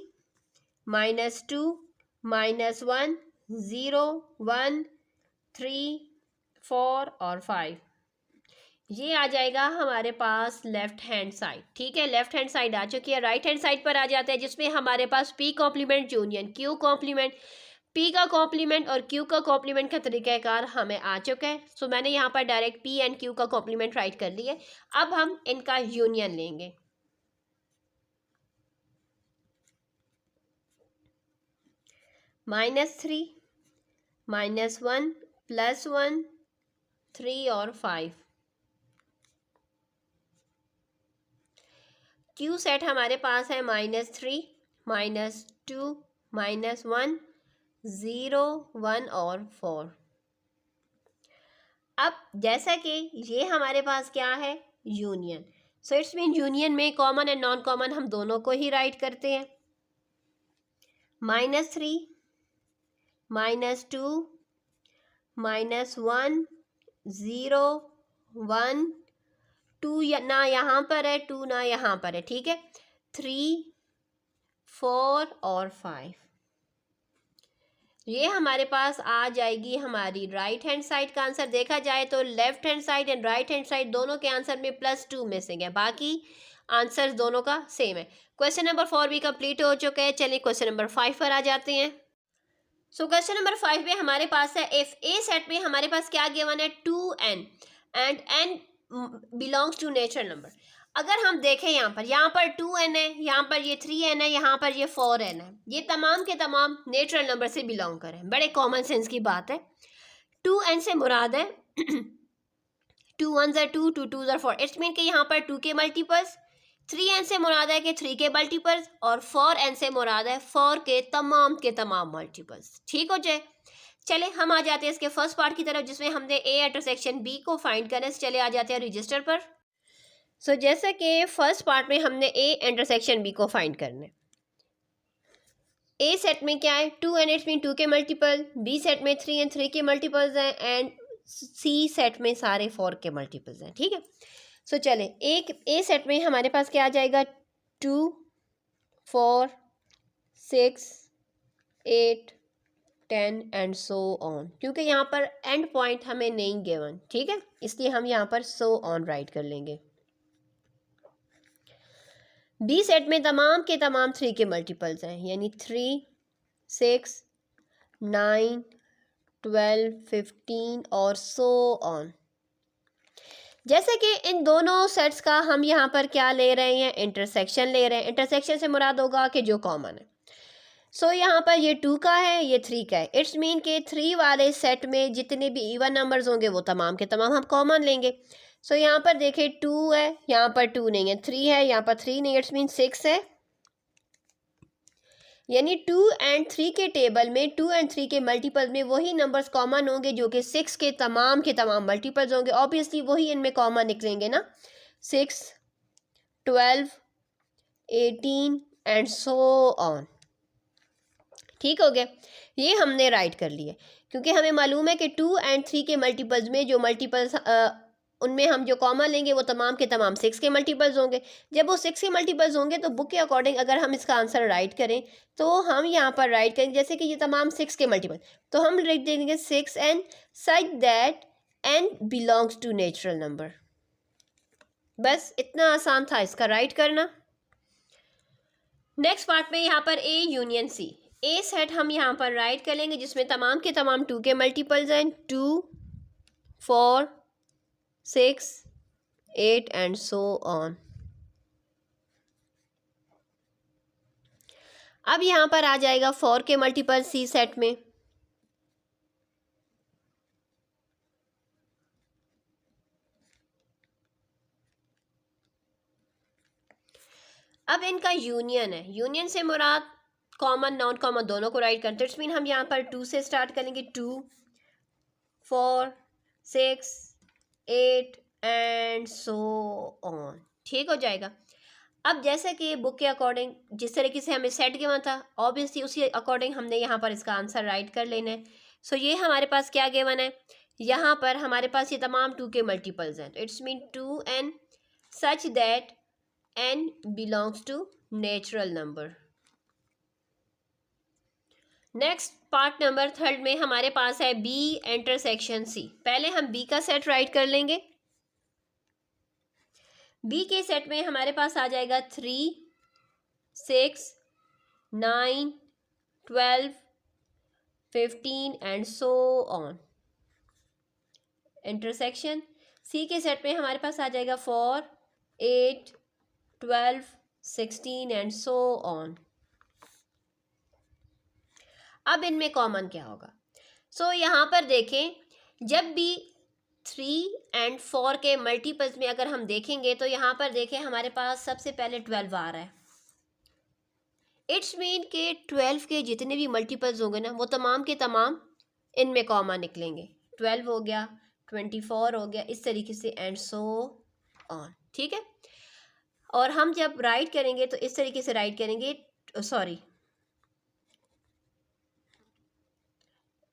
-2 -1 0 1 3 4 और 5, ये आ जाएगा हमारे पास लेफ्ट हैंड साइड। ठीक है, लेफ्ट हैंड साइड आ चुकी है। राइट हैंड साइड पर आ जाते हैं, जिसमें हमारे पास p complement union q complement, p का कॉम्प्लीमेंट और q का कॉम्प्लीमेंट का तरीक़ाकार हमें आ चुका है। सो मैंने यहाँ पर डायरेक्ट p एंड q का कॉम्प्लीमेंट राइट कर लिया। अब हम इनका यूनियन लेंगे। -3 -1 +1 3 और 5। q सेट हमारे पास है -3 -2 -1 0 1 और 4। अब जैसा कि ये हमारे पास क्या है, union, so it's mean union में कॉमन एंड नॉन कॉमन हम दोनों को ही राइट करते हैं। -3 -2 -1 0 1 2 ना यहाँ पर है, 2 ना यहाँ पर है। ठीक है, 3 4 और 5, ये हमारे पास आ जाएगी हमारी राइट हैंड साइड का आंसर। देखा जाए तो left hand side and right hand side दोनों के आंसर में +2 मिसिंग है, बाकी आंसर दोनों का सेम है। क्वेश्चन नंबर 4 भी कंप्लीट हो चुका है। चलिए क्वेश्चन नंबर 5 पर आ जाते हैं। सो क्वेश्चन नंबर 5 में हमारे पास है, इफ ए सेट में हमारे पास क्या गिवन है, 2n and n belongs to natural number. अगर हम देखें यहाँ पर 2n है, यहाँ पर ये 3n है, यहाँ पर ये 4n है, ये तमाम के तमाम नेचुरल नंबर से बिलोंग करें। बड़े कॉमन सेंस की बात है। 2n से मुराद है 2 1s are 2 2 2s are 4। It's mean कि यहाँ पर 2 के मल्टीपल्स, 3n से मुराद है कि 3 के मल्टीपल्स, और 4n से मुराद है 4 के तमाम मल्टीपल्स। ठीक हो जाए। चले हम आ जाते हैं इसके फर्स्ट पार्ट की तरफ, जिसमें हमने a इंटरसेक्शन b को फाइंड करना है। चले आ जाते हैं रजिस्टर पर। सो जैसे कि फर्स्ट पार्ट में हमने a इंटरसेक्शन b को फाइंड करना है। a सेट में क्या है, 2n, इट्स मीन 2 के मल्टीपल, b सेट में 3n 3 के मल्टीपल्स हैं, एंड c सेट में सारे 4 के मल्टीपल्स हैं। ठीक है, सो चले एक a सेट में हमारे पास क्या आ जाएगा, 2 4 6 8 10 एंड सो ऑन, क्योंकि यहाँ पर एंड पॉइंट हमें नहीं गिवन। ठीक है, इसलिए हम यहाँ पर सो ऑन राइट कर लेंगे। बी सेट में तमाम के तमाम 3 के मल्टीपल्स हैं, यानी 3 6 9 12 15 और सो ऑन। जैसे कि इन दोनों सेट्स का हम यहाँ पर क्या ले रहे हैं, इंटरसेक्शन ले रहे हैं। इंटरसेक्शन से मुराद होगा कि जो कॉमन है। सो यहाँ पर ये 2 का है, ये 3 का है। इट्स मीन के 3 वाले सेट में जितने भी इवन नंबर्स होंगे वो तमाम के तमाम हम कॉमन लेंगे। सो यहाँ पर देखिए 2 है, यहाँ पर 2 नहीं है, 3 है, यहाँ पर 3 नहीं है, इट्स मीन 6 है। यानी 2 एंड 3 के टेबल में 2 एंड 3 के मल्टीपल में वही नंबर्स कॉमन होंगे जो कि 6 के तमाम मल्टीपल्स होंगे। ऑब्वियसली वही इनमें कॉमन निकलेंगे ना, 6, 12, 18 एंड सो ऑन। ठीक हो गया, ये हमने राइट कर लिया क्योंकि हमें मालूम है कि 2 एंड 3 के मल्टीपल्स में जो मल्टीपल्स उनमें हम जो कॉमन लेंगे वो तमाम के तमाम 6 के मल्टीपल्स होंगे। जब वो 6 के मल्टीपल्स होंगे तो बुक के अकॉर्डिंग अगर हम इसका आंसर राइट करें तो हम यहाँ पर राइट करेंगे जैसे कि ये तमाम 6 के मल्टीपल, तो हम लिख देंगे 6 N such that N belongs to natural number. बस इतना आसान था इसका राइट करना। नेक्स्ट पार्ट में यहाँ पर A union C, A set हम यहाँ पर राइट कर लेंगे जिसमें तमाम के तमाम 2 के मल्टीपल्स हैं, 2, 4, 6, 8 एंड सो ऑन। अब यहाँ पर आ जाएगा 4 के मल्टीपल सी सेट में। अब इनका यूनियन है, यूनियन से मुराद कॉमन नॉन कॉमन दोनों को राइट करते हैं। इट्स मीन हम यहाँ पर 2 से स्टार्ट करेंगे, 2, 4, 6, 8 एंड सो ऑन। ठीक हो जाएगा। अब जैसे कि बुक के अकॉर्डिंग जिस तरीके से हमें सेट गिवन था, ऑब्वियसली उसी अकॉर्डिंग हमने यहाँ पर इसका आंसर राइट कर लेना है। सो ये हमारे पास क्या गिवन है, यहाँ पर हमारे पास ये तमाम 2 के मल्टीपल्स हैं, तो it's mean 2n such that n belongs to natural number. Next part number 3 में हमारे पास है बी इंटरसेक्शन सी। पहले हम बी का सेट राइट कर लेंगे। बी के सेट में हमारे पास आ जाएगा 3, 6, 9, 12, 15 and so on. Intersection C के सेट में हमारे पास आ जाएगा 4, 8, 12, 16 एंड सो ऑन। अब इनमें कॉमन क्या होगा? सो यहाँ पर देखें, जब भी 3 एंड 4 के मल्टीपल्स में अगर हम देखेंगे तो यहाँ पर देखें हमारे पास सबसे पहले 12 आ रहा है। इट्स मीन के 12 के जितने भी मल्टीपल्स होंगे ना वो तमाम के तमाम इनमें कॉमन निकलेंगे। 12 हो गया, 24 हो गया, इस तरीके से एंड सो ऑन। ठीक है, और हम जब राइट करेंगे तो इस तरीके से राइट करेंगे,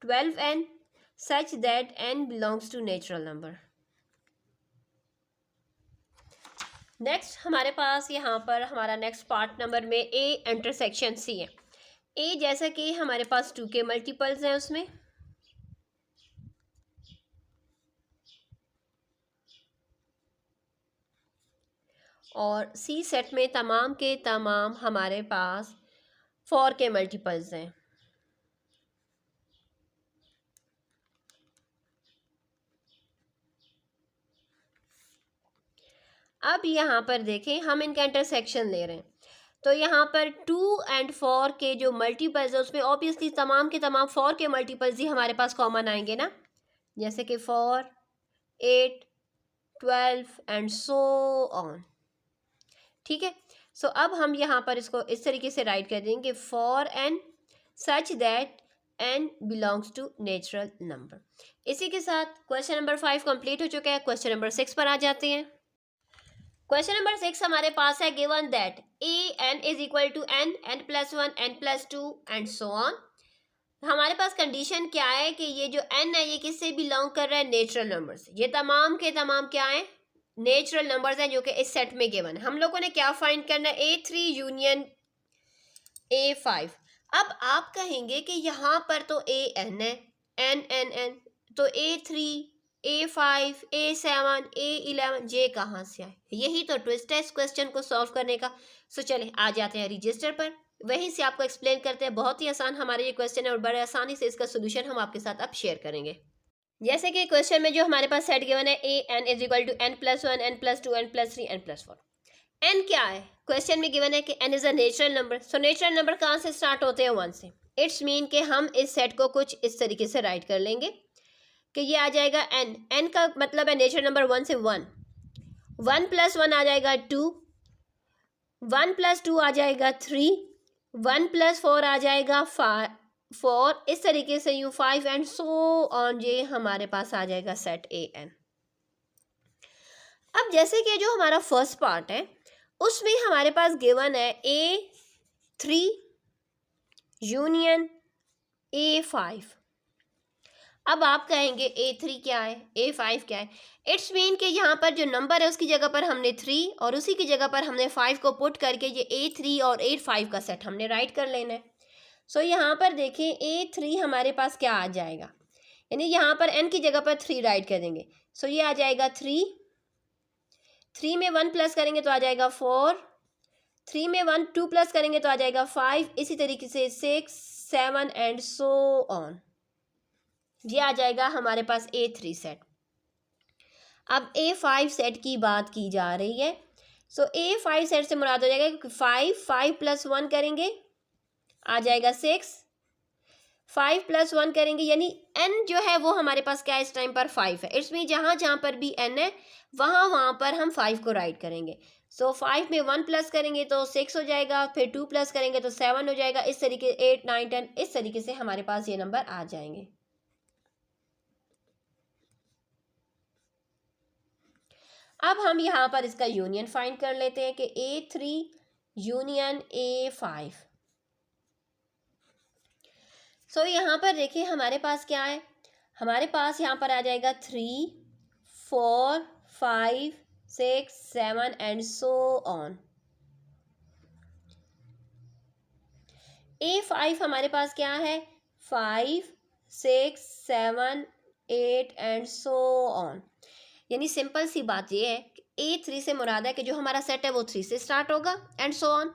12n such that n belongs to natural number। Next हमारे पास यहाँ पर हमारा नेक्स्ट पार्ट नंबर में ए इंटरसेक्शन सी है। ए जैसा कि हमारे पास 2 के मल्टीपल्स हैं उसमें, और सी सेट में तमाम के तमाम हमारे पास 4 के मल्टीपल्स हैं। अब यहाँ पर देखें हम इनका इंटरसेक्शन ले रहे हैं, तो यहाँ पर 2 एंड 4 के जो मल्टीपल्स है उसमें ऑब्वियसली तमाम के तमाम 4 के मल्टीपल्स ही हमारे पास कॉमन आएंगे ना, जैसे कि 4, 8, 12 एंड सो ऑन। ठीक है, सो अब हम यहाँ पर इसको इस तरीके से राइट कर देंगे, for N such that N belongs to natural number. इसी के साथ क्वेश्चन नंबर 5 कंप्लीट हो चुका है। क्वेश्चन नंबर 6 पर आ जाते हैं। क्वेश्चन नंबर 6 हमारे पास है given that N is equal to n plus 1 n plus 2 and so on. हमारे पास कंडीशन क्या है कि ये जो n है ये किससे बिलोंग कर रहा है, नेचुरल नंबर से। ये तमाम के तमाम क्या है, नेचुरल नंबर्स हैं जो कि इस सेट में गिवन है। हम लोगों ने क्या फाइंड करना है, A3 यूनियन A5। अब आप कहेंगे कि यहाँ पर तो an है, n, तो A3, A5, A7, A11 जे कहाँ से आए? यही तो ट्विस्ट है इस क्वेश्चन को सॉल्व करने का। सो चले आ जाते हैं रजिस्टर पर, वहीं से आपको एक्सप्लेन करते हैं। बहुत ही आसान हमारे ये क्वेश्चन है और बड़े आसानी से इसका सोल्यूशन हम आपके साथ अब शेयर करेंगे। जैसे कि क्वेश्चन में जो हमारे पास सेट गिवन है A N is equal to n+1 n+2 n+3 n+4। N क्या है, क्वेश्चन में गिवन है कि N is a natural number. So natural number कहाँ से स्टार्ट होते हैं, 1 से। इट्स मीन कि हम इस सेट को कुछ इस तरीके से राइट कर लेंगे कि ये आ जाएगा एन। एन का मतलब है नेचुरल नंबर 1 से 1, 1+1 आ जाएगा 2, 1+2 आ जाएगा 3, 1+4 आ जाएगा 4, इस तरीके से यू 5 एंड सो ऑन, ये हमारे पास आ जाएगा सेट ए एन। अब जैसे कि जो हमारा फर्स्ट पार्ट है उसमें हमारे पास गिवन है A3 यूनियन A5। अब आप कहेंगे A3 क्या है, A5 क्या है। इट्स मीन कि यहाँ पर जो नंबर है उसकी जगह पर हमने 3 और उसी की जगह पर हमने 5 को पुट करके ये A3 और A5 का सेट हमने राइट कर लेना है। सो यहाँ पर देखें A3 हमारे पास क्या आ जाएगा, यानी यहाँ पर n की जगह पर 3 राइट कर देंगे। सो ये आ जाएगा 3 में 1 प्लस करेंगे तो आ जाएगा 4, 3 में 1 2 प्लस करेंगे तो आ जाएगा 5, इसी तरीके से 6 7 एंड सो ऑन, ये आ जाएगा हमारे पास A3 सेट। अब A5 सेट की बात की जा रही है। सो A5 सेट से मुराद हो जाएगा 5 प्लस 1 करेंगे आ जाएगा 6, 5 प्लस 1 करेंगे यानी n जो है वो हमारे पास क्या है इस टाइम पर 5 है। इट्स मीन जहाँ जहाँ पर भी n है वहाँ पर हम 5 को राइट करेंगे। सो 5 में 1 प्लस करेंगे तो 6 हो जाएगा, फिर 2 प्लस करेंगे तो 7 हो जाएगा, इस तरीके 8 9 10 इस तरीके से हमारे पास ये नंबर आ जाएंगे। अब हम यहाँ पर इसका यूनियन फाइंड कर लेते हैं कि A3 यूनियन A5। सो यहाँ पर देखिए हमारे पास क्या है, हमारे पास यहाँ पर आ जाएगा 3 4 5 6 7 एंड सो ऑन। A5 हमारे पास क्या है 5 6 7 8 एंड सो ऑन। यानी सिंपल सी बात ये है कि A3 से मुराद है कि जो हमारा सेट है वो 3 से स्टार्ट होगा एंड सो ऑन।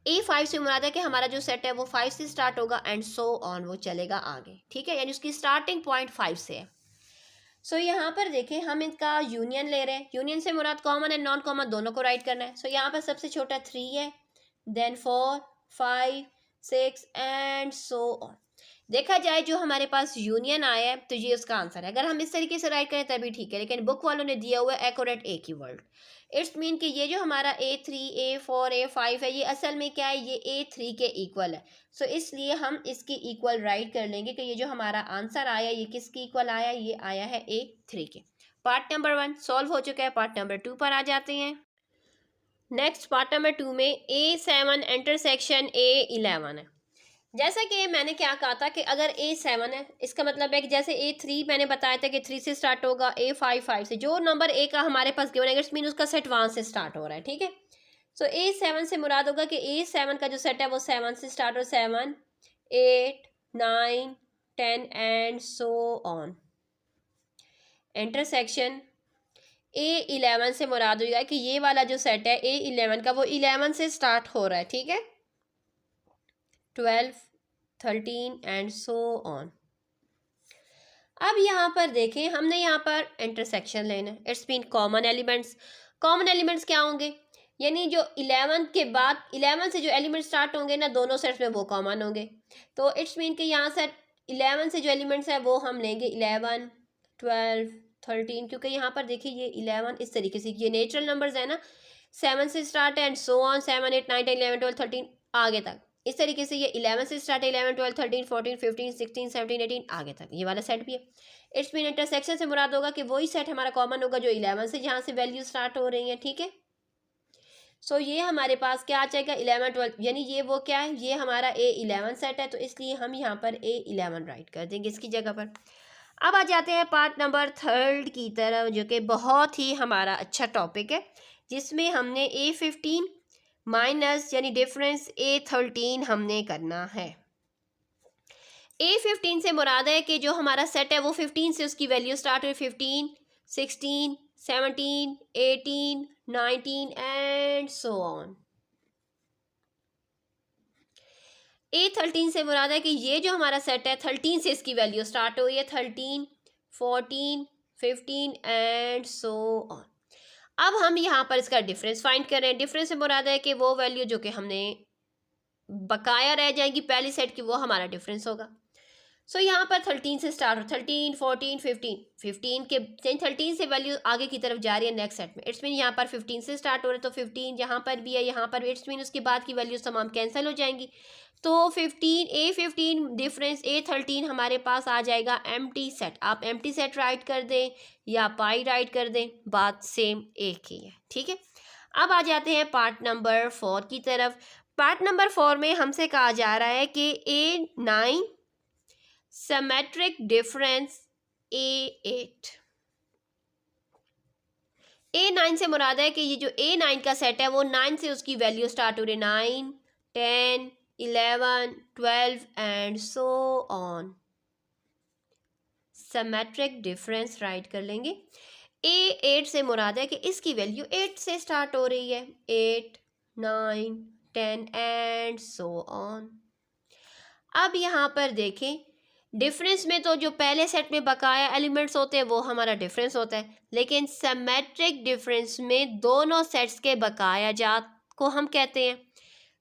A5 से मुराद है कि हमारा जो सेट है वो 5 से स्टार्ट होगा एंड सो ऑन, वो चलेगा आगे, ठीक है, यानी उसकी स्टार्टिंग पॉइंट 5 से है। सो यहाँ पर देखें हम इनका यूनियन ले रहे हैं। यूनियन से मुराद कॉमन एंड नॉन कॉमन दोनों को राइट करना है। सो यहाँ पर सबसे छोटा 3 है, देन 4 5 6 एंड सो ऑन। देखा जाए जो हमारे पास यूनियन आया है तो ये उसका आंसर है। अगर हम इस तरीके से राइट करें तभी ठीक है, लेकिन बुक वालों ने दिया हुआ है एक्यूरेट ए की वर्ड। इट्स मीन कि ये जो हमारा A3 A4 A5 है ये असल में क्या है, ये A3 के इक्वल है। सो इसलिए हम इसकी इक्वल राइट कर लेंगे कि ये जो हमारा आंसर आया ये किसकी इक्वल आया, ये आया है A3 के। पार्ट नंबर 1 सॉल्व हो चुका है। पार्ट नंबर 2 पर आ जाते हैं। नेक्स्ट पार्ट नंबर 2 में A7 इंटरसेक्शन A11 है। जैसा कि मैंने क्या कहा था कि अगर A7 है इसका मतलब है कि जैसे A3 मैंने बताया था कि 3 से स्टार्ट होगा, A5 5 से, जो नंबर A का हमारे पास गिवन है इट्स मीन उसका सेट 1 से स्टार्ट हो रहा है, ठीक है। सो A7 से मुराद होगा कि A7 का जो सेट है वो 7 से स्टार्ट हो, 7 8 9 10 and so on. Intersection A11 से मुराद होगा कि ये वाला जो सेट है A11 का वो 11 से स्टार्ट हो रहा है, ठीक है, 12 13 एंड सो ऑन। अब यहाँ पर देखें हमने यहाँ पर इंटरसेक्शन लेना है। It's mean common elements. Common elements क्या होंगे, यानी जो 11 के बाद 11 से जो एलिमेंट स्टार्ट होंगे ना दोनों सेट्स में वो कॉमन होंगे। तो इट्स मीन कि यहाँ से 11 से जो एलिमेंट्स है वो हम लेंगे 11 12 13, क्योंकि यहाँ पर देखिए ये 11 इस तरीके से ये नेचुरल नंबर्स है ना, 7 से स्टार्ट एंड सो ऑन 7 8 9 10 11 12 13 आगे तक, इस तरीके से ये 11 से स्टार्ट 11 12 13 14 15 16 17 18 आगे तक ये वाला सेट भी है। इट्स मीन इंटरसेक्शन से मुराद होगा कि वही सेट हमारा कॉमन होगा जो 11 से जहाँ से वैल्यू स्टार्ट हो रही है, ठीक है। सो ये हमारे पास क्या आ जाएगा 11 12, यानी ये वो क्या है, ये हमारा A11 सेट है, तो इसलिए हम यहाँ पर A11 राइट कर देंगे इसकी जगह पर। अब आ जाते हैं पार्ट नंबर 3 की तरफ, जो कि बहुत ही हमारा अच्छा टॉपिक है, जिसमें हमने A15 माइनस यानी डिफरेंस A13 हमने करना है। A15 से मुराद है कि जो हमारा सेट है वो 15 से उसकी वैल्यू स्टार्ट हुई, 15 16 17 18 19 एंड सो ऑन। A13 से मुराद है कि ये जो हमारा सेट है 13 से इसकी वैल्यू स्टार्ट हुई है, 13 14, 15 एंड सो ऑन। अब हम यहाँ पर इसका डिफरेंस फाइंड कर रहे हैं। डिफरेंस से मुराद है कि वो वैल्यू जो कि हमने बकाया रह जाएगी पहली सेट की, वो हमारा डिफरेंस होगा। सो यहाँ पर 13 से स्टार्ट हो, 13, 14, 15, 15 के 13 से वैल्यू आगे की तरफ जा रही है नेक्स्ट सेट में। इट्स मीन यहाँ पर 15 से स्टार्ट हो रहा है, तो 15 यहाँ पर भी है, यहाँ पर भी। इट्स मीन उसके बाद की वैल्यूज तमाम कैंसिल हो जाएंगी। तो 15 डिफरेंस A13 हमारे पास आ जाएगा एम्प्टी सेट। आप एम्प्टी सेट राइट कर दें या पाई राइट कर दें, बात सेम एक ही है, ठीक है। अब आ जाते हैं पार्ट नंबर 4 की तरफ। पार्ट नंबर 4 में हमसे कहा जा रहा है कि A9 symmetric difference A8। A9 से मुराद है कि ये जो A9 का सेट है वो 9 से उसकी वैल्यू स्टार्ट हो रही है, 9, 10, 11, 12 and so on. Symmetric difference right कर लेंगे। A8 से मुराद है कि इसकी वैल्यू 8 से स्टार्ट हो रही है, 8, 9, 10 एंड सो ऑन। अब यहाँ पर देखें, डिफरेंस में तो जो पहले सेट में बकाया एलिमेंट्स होते हैं वो हमारा डिफरेंस होता है, लेकिन सिमेट्रिक डिफरेंस में दोनों सेट्स के बकाया जात को हम कहते हैं।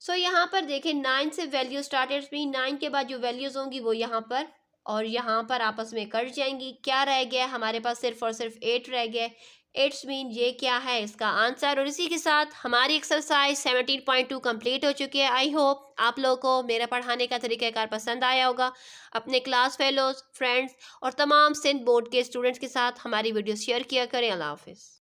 सो यहाँ पर देखें, 9 से वैल्यू स्टार्टेड भी 9 के बाद जो वैल्यूज़ होंगी वो यहाँ पर और यहाँ पर आपस में कट जाएंगी। क्या रह गया हमारे पास? सिर्फ और सिर्फ 8 रह गया। इट्स मीन ये क्या है इसका आंसर। और इसी के साथ हमारी एक्सरसाइज 17.2 कंप्लीट हो चुकी है। आई होप आप लोगों को मेरा पढ़ाने का तरीक़ाकार पसंद आया होगा। अपने क्लास फेलोज, फ्रेंड्स और तमाम सिंध बोर्ड के स्टूडेंट्स के साथ हमारी वीडियो शेयर किया करें। अल्लाह हाफिज़।